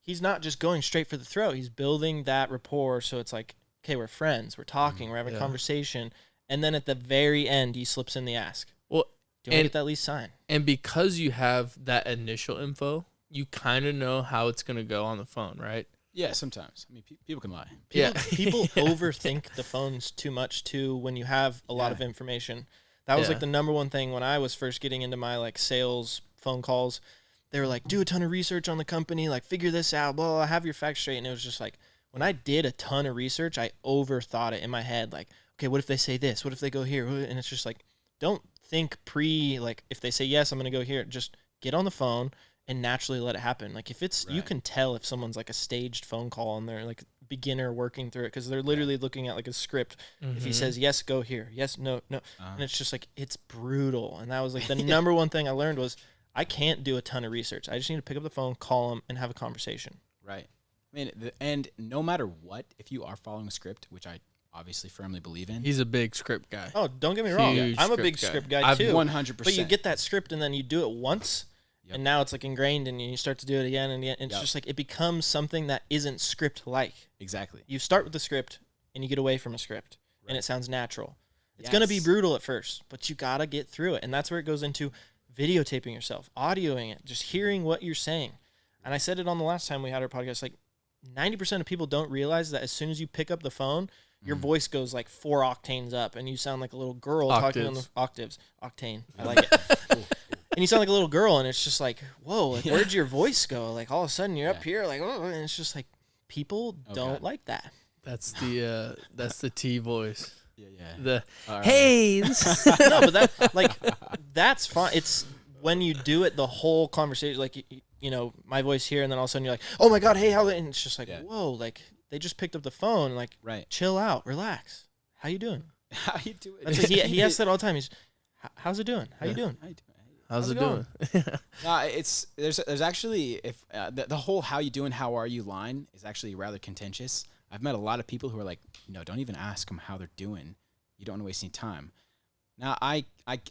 He's not just going straight for the throat. He's building that rapport. So it's like, okay, we're friends. We're talking. We're having a conversation. And then at the very end, he slips in the ask. Well, do you want to get that lease signed? And because you have that initial info, you kind of know how it's going to go on the phone, right? Yeah, sometimes. I mean, people can lie. People overthink the phones too much, too, when you have a lot of information. That was, like, the number one thing when I was first getting into my, like, sales phone calls. They were like, do a ton of research on the company, like, figure this out, blah, blah, have your facts straight. And it was just like, when I did a ton of research, I overthought it in my head. Like, okay, what if they say this? What if they go here? And it's just like, don't think like, if they say yes, I'm going to go here. Just get on the phone and naturally let it happen. Like, if it's, you can tell if someone's like a staged phone call and they're like beginner working through it, because they're literally looking at like a script. Mm-hmm. If he says yes, go here. Yes, no. And it's just like, it's brutal. And that was like the number one thing I learned was I can't do a ton of research. I just need to pick up the phone, call them, and have a conversation. Right. I mean, and no matter what, if you are following a script, which I obviously firmly believe in. He's a big script guy. Oh, don't get me wrong. I'm a big script guy too. 100%. But you get that script and then you do it once. Yep. And now it's like ingrained, and you start to do it again and again. And it's just like it becomes something that isn't script-like. Exactly. You start with the script, and you get away from a script, and it sounds natural. It's going to be brutal at first, but you got to get through it. And that's where it goes into videotaping yourself, audioing it, just hearing what you're saying. And I said it on the last time we had our podcast, like 90% of people don't realize that as soon as you pick up the phone, your voice goes like 4 octanes up, and you sound like a little girl talking on the octaves. Octane. I like it. And you sound like a little girl, and it's just like, whoa, like, where'd your voice go? Like, all of a sudden, you're up here, like, oh, and it's just like, people don't like that. That's the T voice. Yeah. Hey! No, but that, like, that's fine. It's when you do it, the whole conversation, like, my voice here, and then all of a sudden you're like, oh my God, hey, how, and it's just like, whoa, like, they just picked up the phone, like, chill out, relax. How you doing? How you doing? That's like, he asks that all the time. He's, how's it doing? How you doing? How's it doing? There's actually, if the whole "how you doing, how are you" line is actually rather contentious. I've met a lot of people who are like, don't even ask them how they're doing. You don't want to waste any time. Now I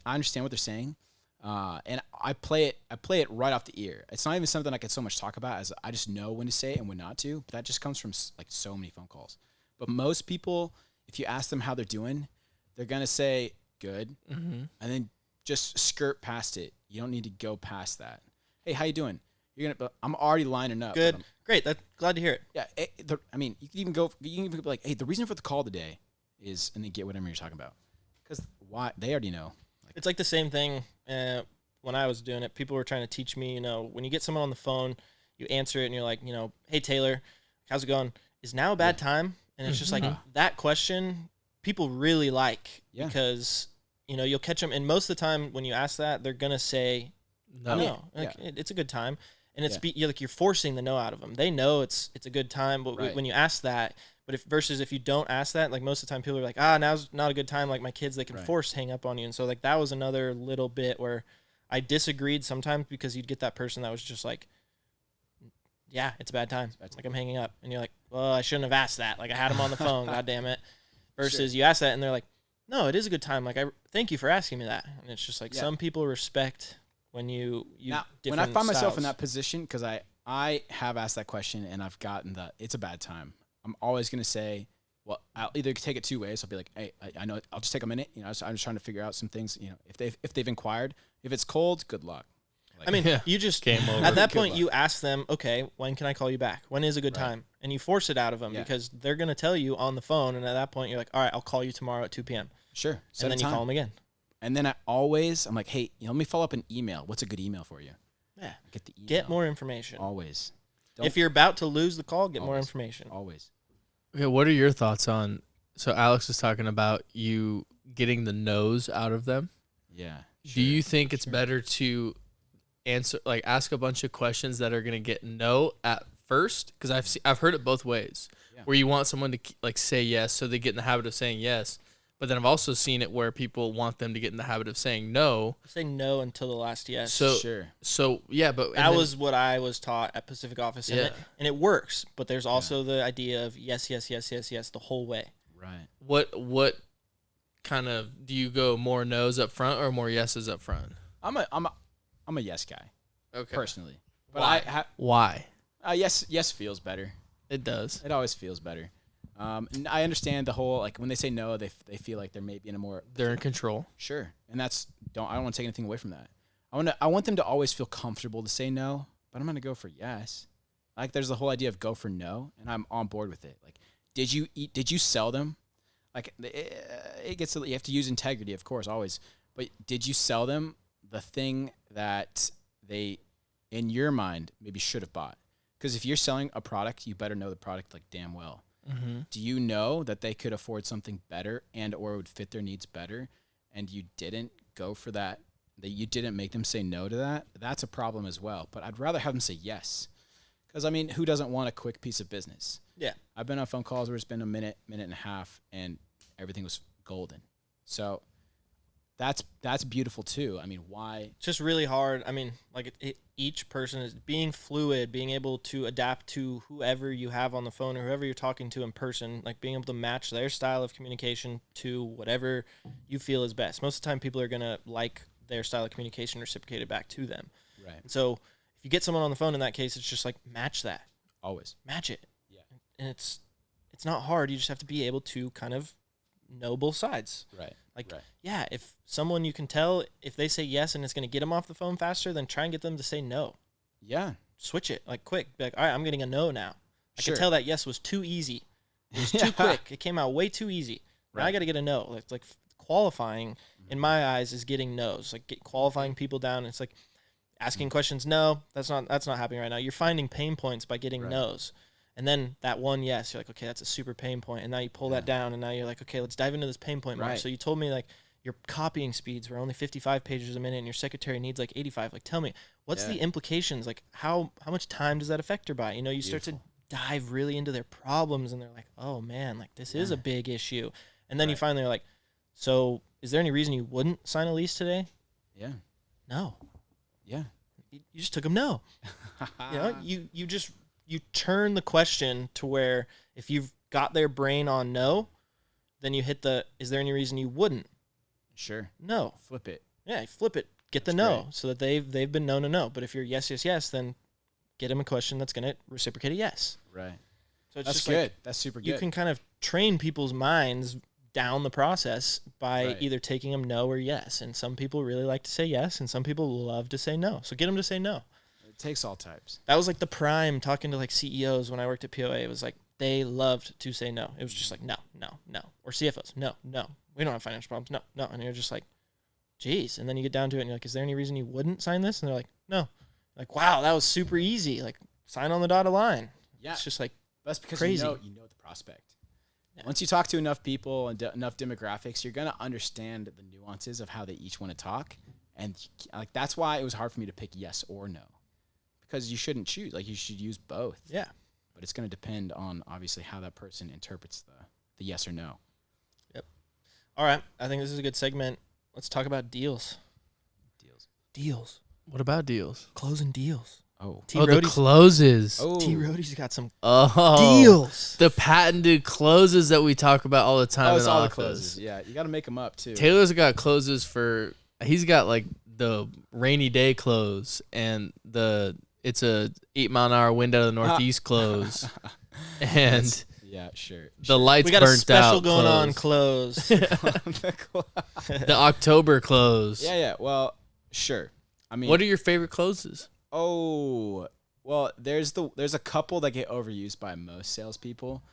understand what they're saying, and I play it right off the ear. It's not even something I could so much talk about as I just know when to say it and when not to. But that just comes from like so many phone calls. But most people, if you ask them how they're doing, they're gonna say, good, Mm-hmm. and then just skirt past it. You don't need to go past that. Hey, how you doing? I'm already lining up. Good. Great. Glad to hear it. Yeah. I mean, you can even be like, hey, the reason for the call today is, and then get whatever you're talking about. Because why? They already know. Like, It's like the same thing when I was doing it. People were trying to teach me, when you get someone on the phone, you answer it and you're like, hey, Taylor, how's it going? Is now a bad time? And it's just like that question people really like because, you'll catch them. And most of the time when you ask that, they're going to say, no. It's a good time. And you're forcing the no out of them. They know it's a good time, but when you ask that, but if you don't ask that, like most of the time people are like, now's not a good time. Like my kids, they can force hang up on you. And so like that was another little bit where I disagreed sometimes because you'd get that person that was just like, yeah, it's a bad time. Like I'm hanging up. And you're like, well, I shouldn't have asked that. Like I had them on the phone. God damn it. Versus you ask that and they're like, no, it is a good time. Like I thank you for asking me that. And it's just like some people respect when you now, when I find myself in that position, because I have asked that question and I've gotten it's a bad time. I'm always going to say, well, I'll either take it two ways. I'll be like, hey, I know, I'll just take a minute. I'm just trying to figure out some things. If they've inquired, if it's cold, good luck. Like, I mean, you just came over. At that point, you ask them, okay, when can I call you back? When is a good time? And you force it out of them because they're going to tell you on the phone. And at that point, you're like, all right, I'll call you tomorrow at 2 p.m. Sure. And then you call them again. And then I'm like, hey, let me follow up an email. What's a good email for you? Yeah. Get the email. Get more information. Always. If you're about to lose the call, get more information. Always. Okay, what are your thoughts on? So Alex was talking about you getting the no's out of them. Yeah. Do you think it's better to ask a bunch of questions that are gonna get no at first? Because I've heard it both ways, where you want someone to say yes, so they get in the habit of saying yes. But then I've also seen it where people want them to get in the habit of saying no. Say no until the last yes. So yeah, but that was what I was taught at Pacific Office, and it works. But there's also the idea of yes the whole way. Right. What kind of do you go more no's up front or more yeses up front? I'm a yes guy. Okay. Personally. But Why? Why? Yes feels better. It does. It always feels better. And I understand the whole, when they say no, they feel like they're maybe in a more... They're in control. Sure. And I don't want to take anything away from that. I want them to always feel comfortable to say no, but I'm going to go for yes. Like, there's the whole idea of go for no, and I'm on board with it. Like, did you sell them? Like, it gets, you have to use integrity, of course, always. But did you sell them the thing that they, in your mind, maybe should have bought? Because if you're selling a product, you better know the product, damn well. Mm-hmm. Do you know that they could afford something better and or would fit their needs better, and you didn't go for that you didn't make them say no to that? That's a problem as well. But I'd rather have them say yes, because who doesn't want a quick piece of business? Yeah, I've been on phone calls where it's been a minute and a half, and everything was golden. So that's beautiful too. Why? It's just really hard. Each person is being fluid, being able to adapt to whoever you have on the phone or whoever you're talking to in person, being able to match their style of communication to whatever you feel is best. Most of the time, people are going to like their style of communication reciprocated back to them. Right. And so if you get someone on the phone in that case, it's just match that. Always. Match it. Yeah. And it's not hard. You just have to be able to kind of know both sides. Right. Yeah, if someone you can tell, if they say yes and it's going to get them off the phone faster, then try and get them to say no. Yeah. Switch it, quick. Be all right, I'm getting a no now. I can tell that yes was too easy. It was too quick. It came out way too easy. Now I got to get a no. It's qualifying, in my eyes, is getting no's. Qualifying people down. It's asking questions. No, that's not happening right now. You're finding pain points by getting no's. And then that one yes, you're like, okay, that's a super pain point. And now you pull that down, and now you're like, okay, let's dive into this pain point more. So you told me your copying speeds were only 55 pages a minute, and your secretary needs 85. Tell me, what's the implications? How much time does that affect her by? You start to dive really into their problems, and they're like, oh man, this is a big issue. And then you finally are like, so is there any reason you wouldn't sign a lease today? Yeah. No. Yeah. You just took them no. You turn the question to where if you've got their brain on no, then you hit is there any reason you wouldn't? Sure. No. Flip it. Yeah, flip it. Get the no so that they've been known to no. But if you're yes, then get them a question that's going to reciprocate a yes. Right. So it's that's just good. That's super good. You can kind of train people's minds down the process by either taking them no or yes. And some people really like to say yes, and some people love to say no. So get them to say no. It takes all types. That was like the prime talking to like CEOs when I worked at POA. It was like they loved to say no. It was just like no. Or CFOs, no. We don't have financial problems, no. And you're just like, geez. And then you get down to it and you're like, is there any reason you wouldn't sign this? And they're like, no. Like, wow, that was super easy. Like, sign on the dotted line. Yeah. It's just like that's because crazy. you know the prospect. Yeah. Once you talk to enough people and enough demographics, you're going to understand the nuances of how they each want to talk. And like that's why it was hard for me to pick yes or no. Because you shouldn't choose. Like, you should use both. Yeah. But it's going to depend on, obviously, how that person interprets the yes or no. Yep. All right. I think this is a good segment. Let's talk about deals. Deals. What about deals? Closing deals. Oh, the closes. Oh. T. Rody's got some deals. The patented closes that we talk about all the time in the all office. The closes. Yeah, you got to make them up, too. Taylor's got closes for... He's got, like, the rainy day close and it's a 8-mile-an-hour wind out of the northeast close. And... Yeah, sure. The lights we got a burnt special out going on close. The October close. Yeah. Well, sure. I mean, what are your favorite closes? Oh, well, there's a couple that get overused by most salespeople,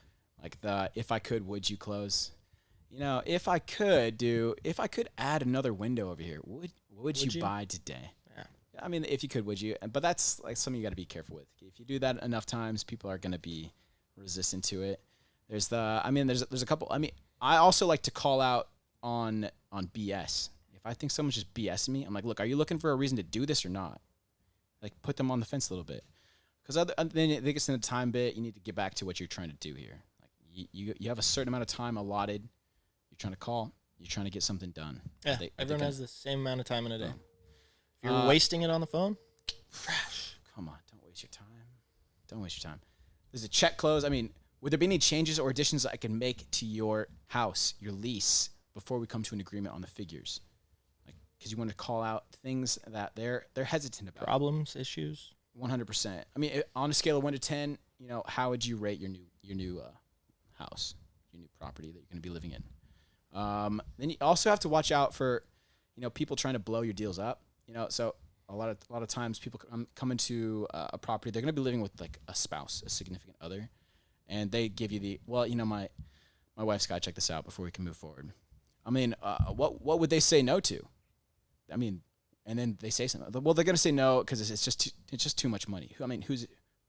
like the "if I could, would you close?" You know, if I could add another window over here, would you buy today? Yeah. I mean, if you could, would you? But that's like something you got to be careful with. If you do that enough times, people are going to be resistant to it. There's a couple. I mean, I also like to call out on BS. If I think someone's just BSing me, I'm like, look, are you looking for a reason to do this or not? Like, put them on the fence a little bit. Because then I think it's in a time bit. You need to get back to what you're trying to do here. Like, you have a certain amount of time allotted. You're trying to call. You're trying to get something done. Yeah, everyone has the same amount of time in a day. Oh. If you're wasting it on the phone, trash. Come on, don't waste your time. There's a check close. I mean, would there be any changes or additions I can make to your house, your lease, before we come to an agreement on the figures? Because you want to call out things that they're hesitant about. Problems, issues. 100%. I mean, on a scale of 1 to 10, how would you rate your new house, your new property that you're going to be living in? Then you also have to watch out for, people trying to blow your deals up. So a lot of times people come into a property, they're going to be living with like a spouse, a significant other, and they give you my wife's got to check this out before we can move forward. I mean, what would they say no to? I mean, and then they say something. Well, they're gonna say no because it's just too much money. Whose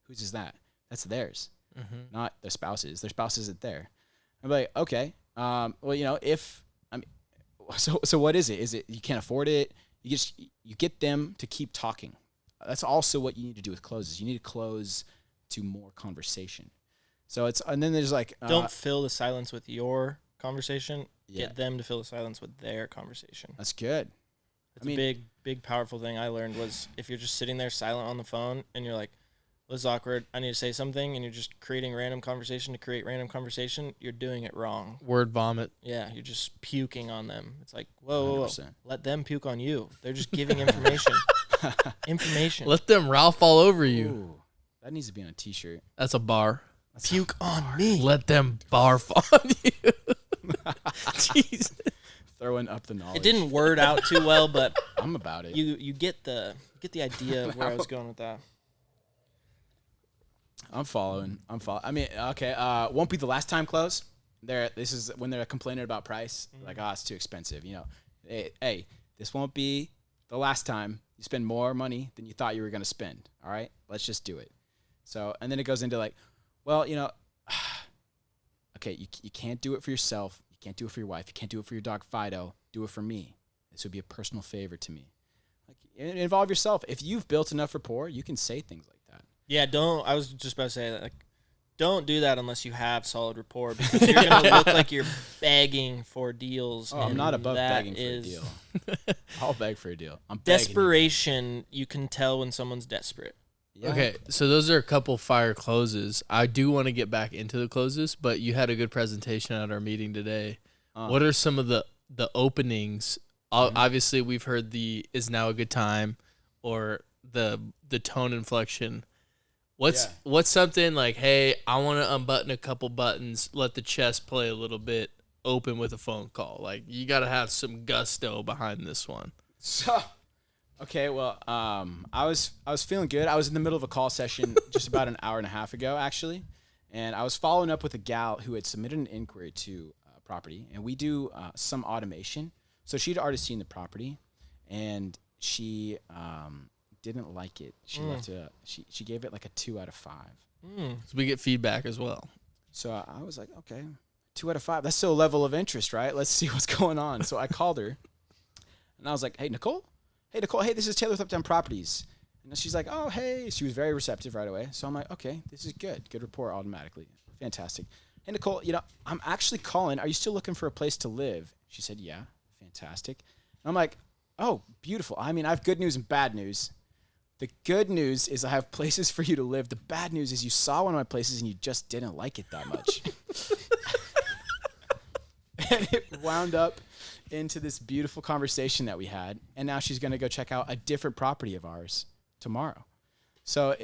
is that? That's theirs, not their spouse's. Their spouse isn't there. I'm like, okay, so what is it? Is it you can't afford it? You get them to keep talking. That's also what you need to do with closes. You need to close to more conversation. So and then there's like don't fill the silence with your conversation. Yeah. Get them to fill the silence with their conversation. That's good. It's a big, powerful thing I learned was if you're just sitting there silent on the phone and you're like, this is awkward, I need to say something, and you're just creating random conversation to create random conversation, you're doing it wrong. Word vomit. Yeah, you're just puking on them. It's like, whoa. Let them puke on you. They're just giving information. Information. Let them Ralph all over you. Ooh, that needs to be on a T-shirt. That's a bar. Puke on me. Let them barf on you. Jeez. Throwing up the knowledge. It didn't word out too well, but I'm about it. You get the idea of where I was going with that. I'm following. I mean, okay. Won't be the last time close. This is when they're complaining about price. Like, it's too expensive. Hey, this won't be the last time you spend more money than you thought you were going to spend. All right, let's just do it. So, and then it goes into like, well, okay, you can't do it for yourself. You can't do it for your wife. You can't do it for your dog Fido. Do it for me. This would be a personal favor to me. Like, involve yourself. If you've built enough rapport, you can say things like that. Yeah, I was just about to say that. Like, don't do that unless you have solid rapport because you're going to look like you're begging for deals. Oh, I'm not above begging for a deal. I'll beg for a deal. I'm desperation. You can tell when someone's desperate. Yeah. Okay, so those are a couple fire closes. I do want to get back into the closes, but you had a good presentation at our meeting today. What are some of the openings? Obviously, we've heard the "is now a good time" or the tone inflection. What's something like, hey, I want to unbutton a couple buttons, let the chest play a little bit. open with a phone call. Like, you got to have some gusto behind this one. So, okay, well, I was feeling good. I was in the middle of a call session just about an hour and a half ago, actually, and I was following up with a gal who had submitted an inquiry to property, and we do some automation. So she'd already seen the property, and she didn't like it. She left it. She gave it like a 2 out of 5. So we get feedback as well. So I was like, okay, 2 out of 5. That's still a level of interest, right? Let's see what's going on. So I called her, and I was like, hey, Nicole, hey, this is Taylor with Uptown Properties. And she's like, oh, hey. She was very receptive right away. So I'm like, okay, this is good. Good rapport automatically. Fantastic. Hey, Nicole, I'm actually calling. Are you still looking for a place to live? She said, yeah. Fantastic. And I'm like, oh, beautiful. I mean, I have good news and bad news. The good news is I have places for you to live. The bad news is you saw one of my places and you just didn't like it that much. And it wound up into this beautiful conversation that we had. And now she's going to go check out a different property of ours tomorrow. So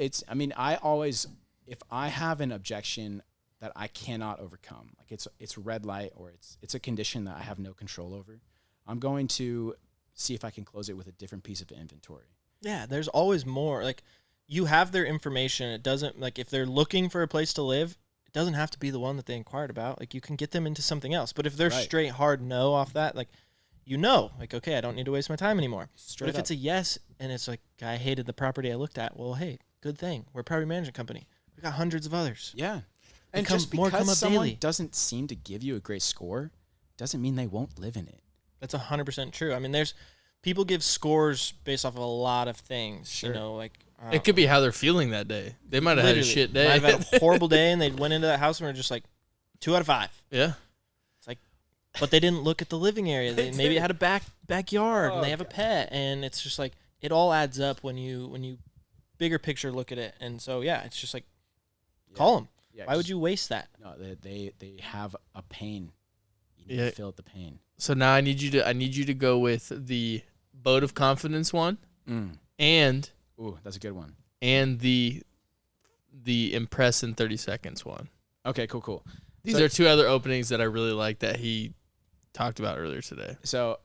I always, if I have an objection that I cannot overcome, like it's red light or it's a condition that I have no control over, I'm going to see if I can close it with a different piece of inventory. Yeah, there's always more. Like, you have their information. It doesn't, like, if they're looking for a place to live, it doesn't have to be the one that they inquired about. Like, you can get them into something else. But if they're straight hard no off that, like, like, okay, I don't need to waste my time anymore. But if it's a yes and it's like, I hated the property I looked at, well, hey, good thing. We're a property management company. We got hundreds of others. Yeah. And just because someone doesn't seem to give you a great score doesn't mean they won't live in it. That's 100% true. I mean, people give scores based off of a lot of things. Sure. It could be how they're feeling that day. They might have had a shit day. Might have had a horrible day, and they went into that house and were just like 2 out of 5. Yeah. It's like, but they didn't look at the living area. Maybe it had a backyard, and they have a pet, and it's just like it all adds up when you bigger picture look at it. And so it's just like call them. Yeah, why would you waste that? No, they have a pain. You need to feel the pain. So now I need you to go with the vote of confidence one, and that's a good one, and the impress in 30 seconds one. Okay, cool. These are 2 other openings that I really like that he talked about earlier today. So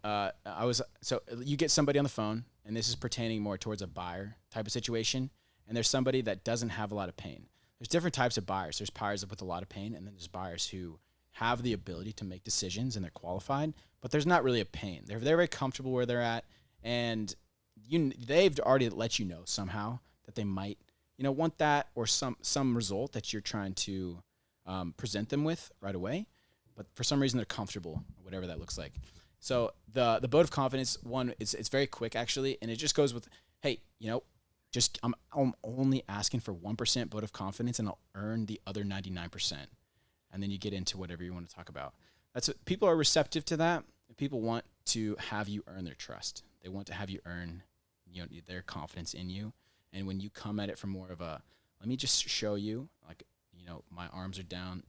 you get somebody on the phone, and this is pertaining more towards a buyer type of situation, and there's somebody that doesn't have a lot of pain. There's different types of buyers. There's buyers with a lot of pain, and then there's buyers who have the ability to make decisions and they're qualified, but there's not really a pain. They're very comfortable where they're at, and they've already let you know somehow that they might want that or some result that you're trying to present them with right away, but for some reason they're comfortable, whatever that looks like. So the vote of confidence one, it's very quick actually, and it just goes with, hey, I'm only asking for 1% vote of confidence, and I'll earn the other 99%. And then you get into whatever you want to talk about. People are receptive to that. People want to have you earn their trust. They want to have you earn, their confidence in you. And when you come at it from more of a, let me just show you, like, my arms are down,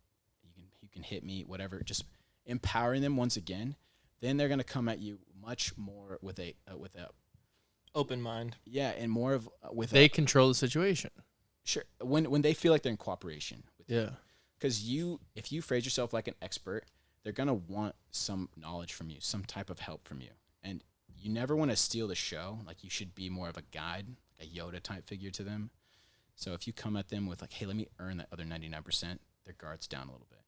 you can hit me, whatever, just empowering them once again, then they're going to come at you much more with a open mind. Yeah, and more of they control the situation. Sure. When they feel like they're in cooperation with you. Yeah. Because if you phrase yourself like an expert, they're going to want some knowledge from you, some type of help from you. And you never want to steal the show. Like, you should be more of a guide, a Yoda type figure to them. So if you come at them with like, hey, let me earn that other 99%, their guard's down a little bit.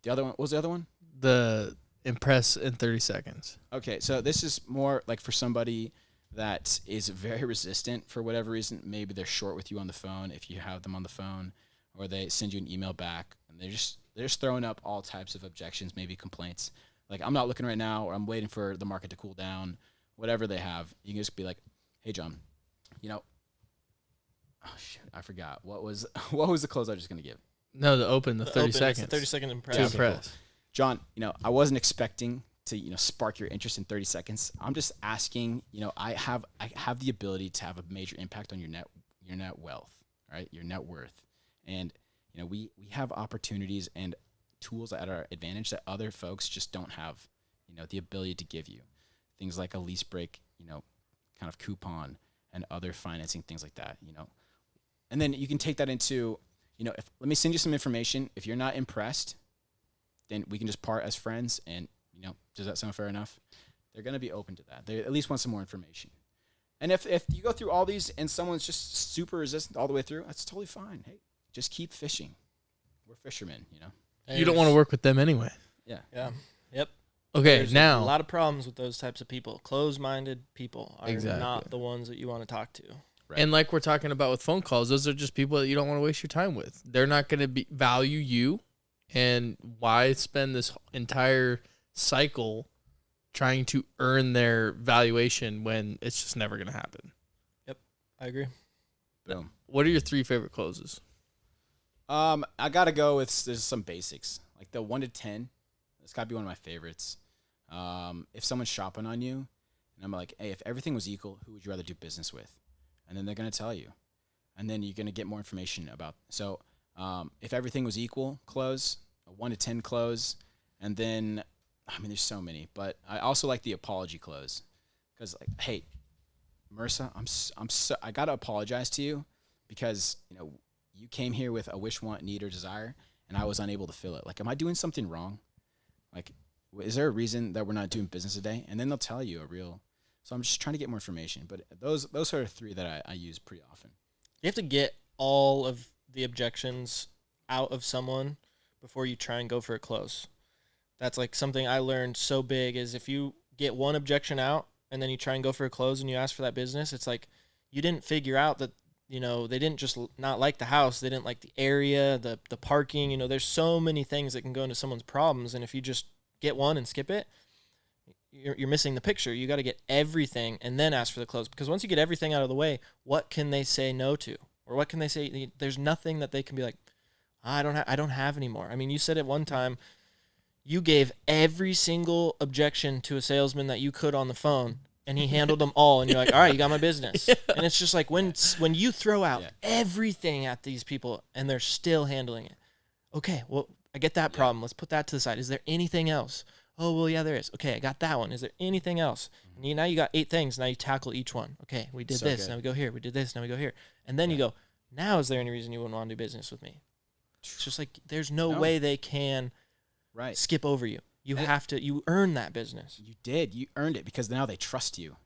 The other one, what was the other one? The impress in 30 seconds. Okay, so this is more like for somebody that is very resistant for whatever reason. Maybe they're short with you on the phone if you have them on the phone, or they send you an email back, and they're just throwing up all types of objections, maybe complaints. Like, I'm not looking right now, or I'm waiting for the market to cool down, whatever they have. You can just be like, hey, John, oh, shoot, I forgot. What was the close I was just going to give? No, the 30 seconds. The 30-second impress. To impress. Cool. John, I wasn't expecting to, spark your interest in 30 seconds. I'm just asking, I have the ability to have a major impact on your net wealth, right? Your net worth. And, we have opportunities and tools at our advantage that other folks just don't have, the ability to give you. Things like a lease break, kind of coupon and other financing, things like that, And then you can take that into, let me send you some information. If you're not impressed, then we can just part as friends. And, does that sound fair enough? They're going to be open to that. They at least want some more information. And if you go through all these and someone's just super resistant all the way through, that's totally fine. Hey, just keep fishing. We're fishermen, You don't want to work with them anyway. Yeah. Yeah. Yep. Okay, There's now a lot of problems with those types of people. Closed-minded people are Exactly. not the ones that you want to talk to. Right. And like we're talking about with phone calls, those are just people that you don't want to waste your time with. They're not going to value you, and why spend this entire cycle trying to earn their valuation when it's just never going to happen? Yep, I agree. Boom. What are your 3 favorite closes? I gotta go with there's some basics like the 1 to 10. It's gotta be one of my favorites. If someone's shopping on you, and I'm like, hey, if everything was equal, who would you rather do business with? And then they're gonna tell you, and then you're gonna get more information about. So, if everything was equal, close a 1 to 10 close, and then there's so many, but I also like the apology close, because like, hey, Marissa, I gotta apologize to you because you came here with a wish, want, need, or desire, and I was unable to fill it. Like, am I doing something wrong? Like, is there a reason that we're not doing business today? And then they'll tell you a real. So I'm just trying to get more information. But those are 3 that I use pretty often. You have to get all of the objections out of someone before you try and go for a close. That's like something I learned so big is if you get one objection out and then you try and go for a close and you ask for that business, it's like you didn't figure out that, they didn't just not like the house. They didn't like the area, the parking. There's so many things that can go into someone's problems. And if you just get one and skip it, you're missing the picture. You got to get everything and then ask for the close. Because once you get everything out of the way, what can they say no to? Or what can they say? There's nothing that they can be like, I don't have anymore. You said at one time, you gave every single objection to a salesman that you could on the phone, and he handled them all, and you're like, all right, you got my business. Yeah. And it's just like when you throw out everything at these people, and they're still handling it. Okay, well, I get that problem. Let's put that to the side. Is there anything else? Oh, well, yeah, there is. Okay, I got that one. Is there anything else? And now you got 8 things. Now you tackle each one. Okay, we did this. Good. Now we go here. We did this. Now we go here. And then you go, now is there any reason you wouldn't want to do business with me? It's just like there's no way they can skip over you. You have to. You earn that business. You did. You earned it because now they trust you.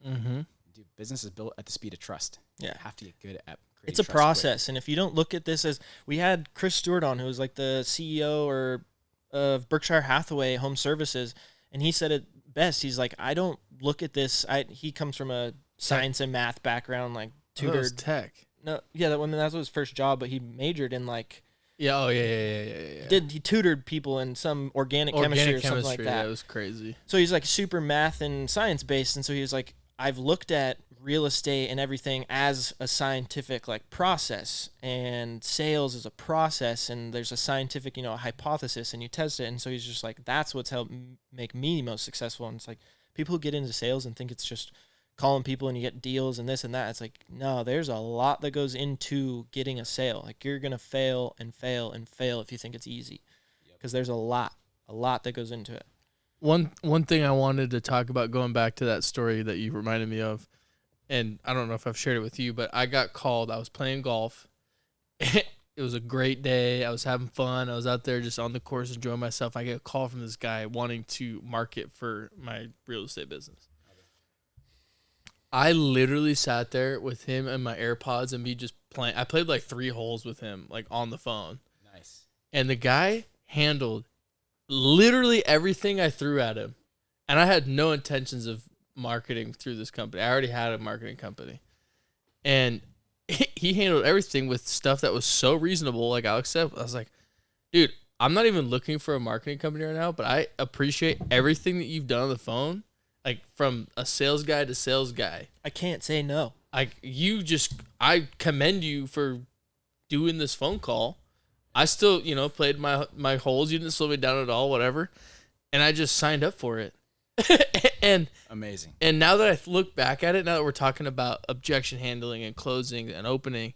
Mm-hmm. Dude, business is built at the speed of trust. Yeah. You have to get good at creating It's a trust process. quick. And if you don't look at this as... We had Chris Stewart on, who was like the CEO of Berkshire Hathaway Home Services, and he said it best. He's like, I don't look at this... He comes from a science and math background, like tutored... Oh, was tech. No, yeah, that was his first job, but he majored in like... Yeah, oh, yeah. He tutored people in some organic chemistry or something like that. Yeah, it was crazy. So he's like super math and science based, and so he was like, I've looked at real estate and everything as a scientific like process, and sales is a process, and there's a scientific, a hypothesis, and you test it. And so he's just like, that's what's helped make me most successful. And it's like people who get into sales and think it's just calling people and you get deals and this and that. It's like, no, there's a lot that goes into getting a sale. Like you're going to fail and fail and fail if you think it's easy, because there's a lot that goes into it. One thing I wanted to talk about, going back to that story that you reminded me of, and I don't know if I've shared it with you, but I got called. I was playing golf. It was a great day. I was having fun. I was out there just on the course enjoying myself. I get a call from this guy wanting to market for my real estate business. I literally sat there with him and my AirPods and me just playing. I played like 3 holes with him, like on the phone. Nice. And the guy handled literally everything I threw at him. And I had no intentions of marketing through this company. I already had a marketing company. And he handled everything with stuff that was so reasonable, like Alex said. I was like, dude, I'm not even looking for a marketing company right now, but I appreciate everything that you've done on the phone. Like from a sales guy to sales guy. I can't say no. I commend you for doing this phone call. I still, played my holes. You didn't slow me down at all, whatever. And I just signed up for it. And amazing. And now that I look back at it, now that we're talking about objection handling and closing and opening,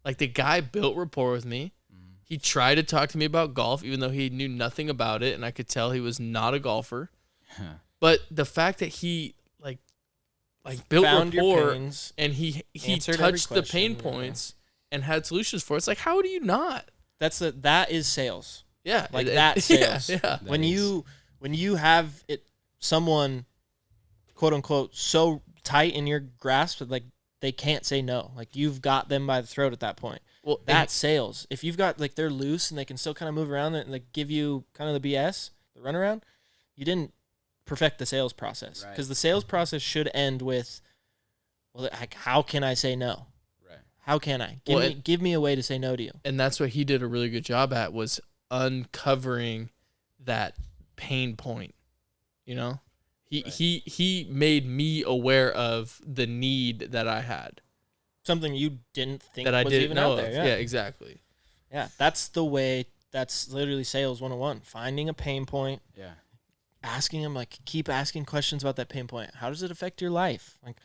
like the guy built rapport with me. Mm-hmm. He tried to talk to me about golf, even though he knew nothing about it. And I could tell he was not a golfer. But the fact that he like built rapport and he touched the pain points and had solutions for it, it's like, how do you not? That is sales. Yeah, like that sales. Yeah. When you have someone, quote unquote, so tight in your grasp that like they can't say no. Like you've got them by the throat at that point. Well, that's sales. If you've got like they're loose and they can still kind of move around and like give you kind of the BS, the runaround, you didn't perfect the sales process, because the sales process should end with, well, like, how can I say no? Right. How can I give me a way to say no to you? And that's what he did a really good job at, was uncovering that pain point. You know, he made me aware of the need that I had, something you didn't think that I was didn't even know out of. there. Yeah, exactly. Yeah, that's the way. That's literally sales 101. Finding a pain point. Yeah. Asking them, like, keep asking questions about that pain point. How does it affect your life? Like,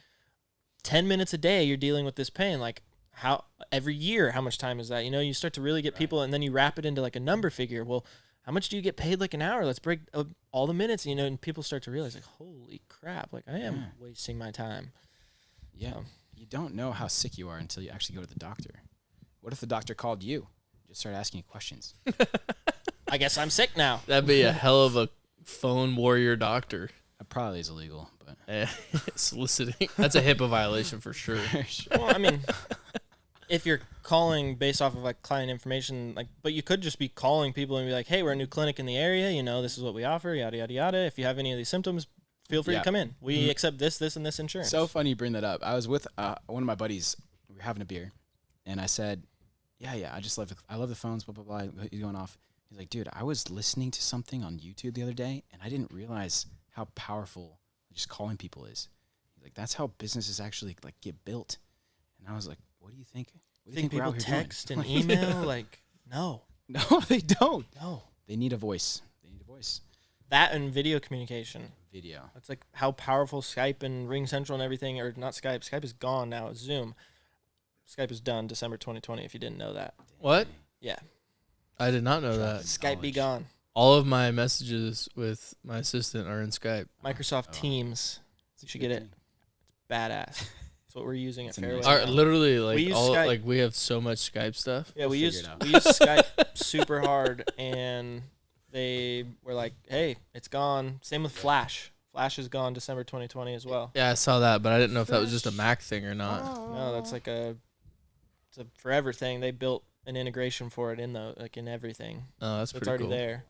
10 minutes a day you're dealing with this pain. Like, how every year, how much time is that? You know, you start to really get people, and then you wrap it into like a number figure. Well, how much do you get paid like an hour? Let's break all the minutes, you know, and people start to realize, like, holy crap, like I am wasting my time. Yeah. You don't know how sick you are until you actually go to the doctor. What if the doctor called you? Just start asking you questions. I guess I'm sick now. That'd be a hell of a phone warrior doctor. That probably is illegal, but soliciting. That's a HIPAA violation for sure. Well, I mean, if you're calling based off of like client information, like, but you could just be calling people and be like, hey, we're a new clinic in the area. You know, this is what we offer, yada, yada, yada. If you have any of these symptoms, feel free to come in. We accept this, and this insurance. So funny you bring that up. I was with one of my buddies. We were having a beer, and I said, yeah, I love the phones, blah, blah, blah. He's going off. He's like, dude, I was listening to something on YouTube the other day, and I didn't realize how powerful just calling people is. He's like, that's how businesses actually like get built. And I was like, what do you think? What do you think people text and email? Like, no, they don't. No, they need a voice. That and video communication. Video. That's like how powerful Skype and Ring Central and everything, or not Skype. Skype is gone now. It's Zoom. Skype is done December 2020. If you didn't know that. What? Yeah. I did not know that. Skype be gone. All of my messages with my assistant are in Skype. Microsoft Teams. You should get it. It's badass. That's what we're using at Fairway. Literally, like, we use Skype. Like, we have so much Skype stuff. Yeah, we use Skype super hard, and they were like, hey, it's gone. Same with Flash. Flash is gone December 2020 as well. Yeah, I saw that, but I didn't know if that was just a Mac thing or not. No, that's like it's a forever thing. They built an integration for it in everything. Oh, that's pretty it's already cool. there.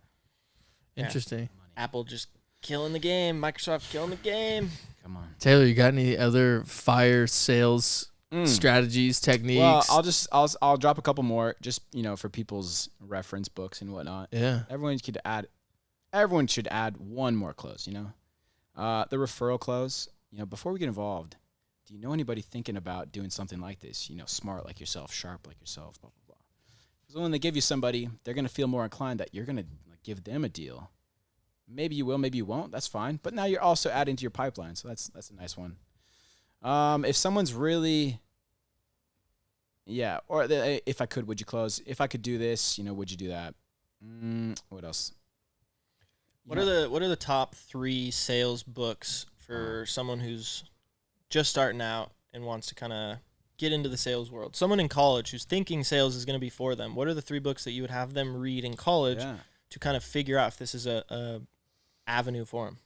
Interesting. Yeah. Apple just killing the game. Microsoft killing the game. Come on, Taylor, you got any other fire sales strategies, techniques? Well, I'll drop a couple more, just, you know, for people's reference books and whatnot. Yeah. Everyone should add one more close, you know. The referral close, you know, before we get involved, do you know anybody thinking about doing something like this? You know, smart like yourself, sharp like yourself, blah, blah, blah. Because when they give you somebody, they're going to feel more inclined that you're going to give them a deal. Maybe you will, maybe you won't. That's fine. But now you're also adding to your pipeline, so that's a nice one. If someone's really, if I could, would you close? If I could do this, you know, would you do that? What else? What are the top 3 sales books for someone who's just starting out and wants to kind of get into the sales world? Someone in college who's thinking sales is going to be for them. What are the 3 books that you would have them read in college to kind of figure out if this is a avenue for them?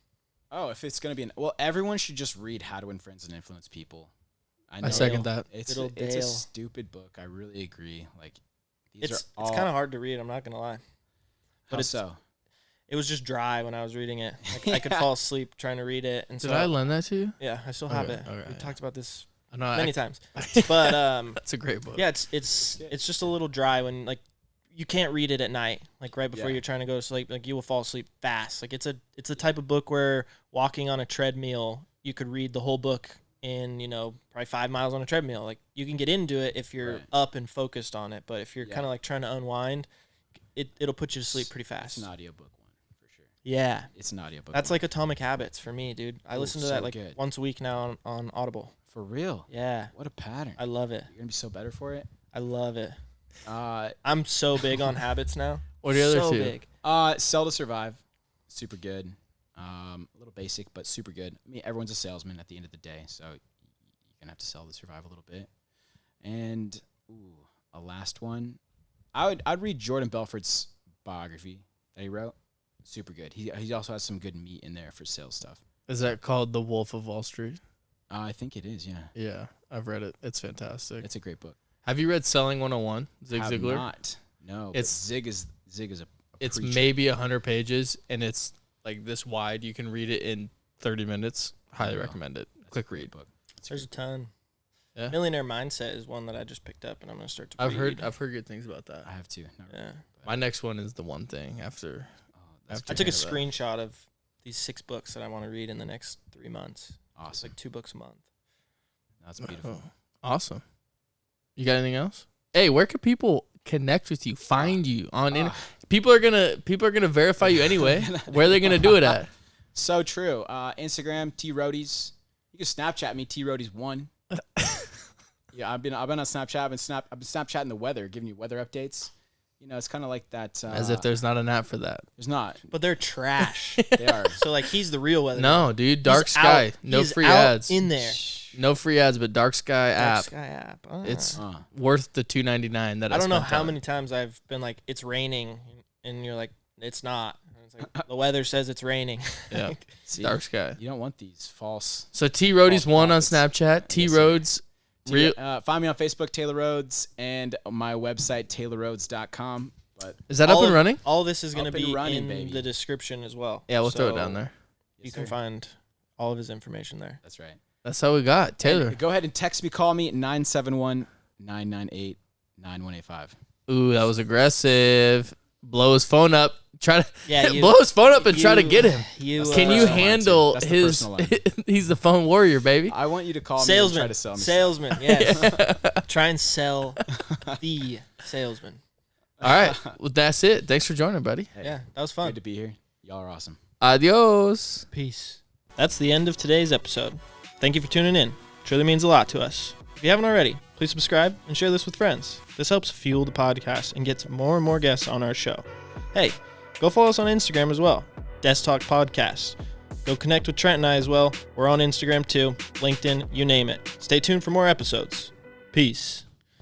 Oh, if it's going to be everyone should just read How to Win Friends and Influence People. I second that. It's a stupid book. I really agree. Like, it's kind of hard to read. I'm not going to lie. But it was just dry when I was reading it. Like, I could fall asleep trying to read it. And Did I lend that to you? Yeah, I still have it. Okay, We've talked about this many times. But it's a great book. Yeah, it's just a little dry when, like, you can't read it at night, like right before you're trying to go to sleep. Like, you will fall asleep fast. Like, it's a type of book where walking on a treadmill, you could read the whole book in, you know, probably 5 miles on a treadmill. Like, you can get into it if you're up and focused on it, but if you're kind of like trying to unwind, it'll put you to sleep pretty fast. It's an audiobook one for sure. Yeah, it's an audiobook. That's like Atomic Habits for me, dude. I listen to that like once a week now on Audible. For real? Yeah. What a pattern. I love it. You're gonna be so better for it. I love it. I'm so big on habits now. What are the other 2? Big. Sell to Survive. Super good. A little basic, but super good. I mean, everyone's a salesman at the end of the day, so you're gonna have to sell to survive a little bit. And a last one. I'd read Jordan Belfort's biography that he wrote. Super good. He also has some good meat in there for sales stuff. Is that called The Wolf of Wall Street? I think it is, yeah. Yeah, I've read it. It's fantastic. It's a great book. Have you read Selling 101, Zig Have Ziglar? not. No. It's Zig is a It's preacher. maybe 100 pages, and it's like this wide. You can read it in 30 minutes. Highly recommend it. That's Quick a great read. book. There's a ton. Yeah. Millionaire Mindset is one that I just picked up, and I'm gonna start to. I've read. heard good things about that. I have too. Yeah. My next one is The One Thing after. I took a that. screenshot of these 6 books that I want to read in the next 3 months. It's Awesome. like 2 books a month. That's beautiful. Oh, awesome. You got anything else? Hey, where can people connect with you? Find you on? People are gonna verify you anyway. Where are they gonna do it at? So true. Instagram T-Roadies. You can Snapchat me T-Roadies1. Yeah, I've been on Snapchat. I've been Snapchatting the weather, giving you weather updates. You know, it's kind of like that. As if there's not an app for that. There's not. But they're trash. They are. So like he's the real weather. No, dude. Dark He's Sky. out. No He's free out ads. in there. No free ads, but Dark Sky app. Dark Sky app. Oh. It's worth the $2.99 that I don't know spent how on it. many times I've been like, it's raining, and you're like, it's not. And it's like, the weather says it's raining. Yeah. See, Dark Sky. You don't want these false. So T Roadies 1 on prophets. Snapchat. T Roads. Find me on Facebook, Taylor Rhodes, and my website, taylorrhodes.com. But Is that up and running? All this is going to Up and be running, in baby. the description as well. Yeah, we'll throw it So down there. You can find all of his information there. That's right. That's all we got. Taylor. And go ahead and text me, call me at 971-998-9185. Ooh, that was aggressive. Blow his phone up. Try to Yeah, blow his phone up and try to get him. Can you personal line, handle too. That's the his? personal line. He's the phone warrior, baby. I want you to call me and salesman. try to sell me. Salesman, yes. Try and sell the salesman. All right. Well, that's it. Thanks for joining, buddy. Hey, Yeah, that was fun. good to be here. Y'all are awesome. Adios. Peace. That's the end of today's episode. Thank you for tuning in. It truly means a lot to us. If you haven't already, please subscribe and share this with friends. This helps fuel the podcast and gets more and more guests on our show. Hey, go follow us on Instagram as well. Desk Talk Podcast. Go connect with Trent and I as well. We're on Instagram too, LinkedIn, you name it. Stay tuned for more episodes. Peace.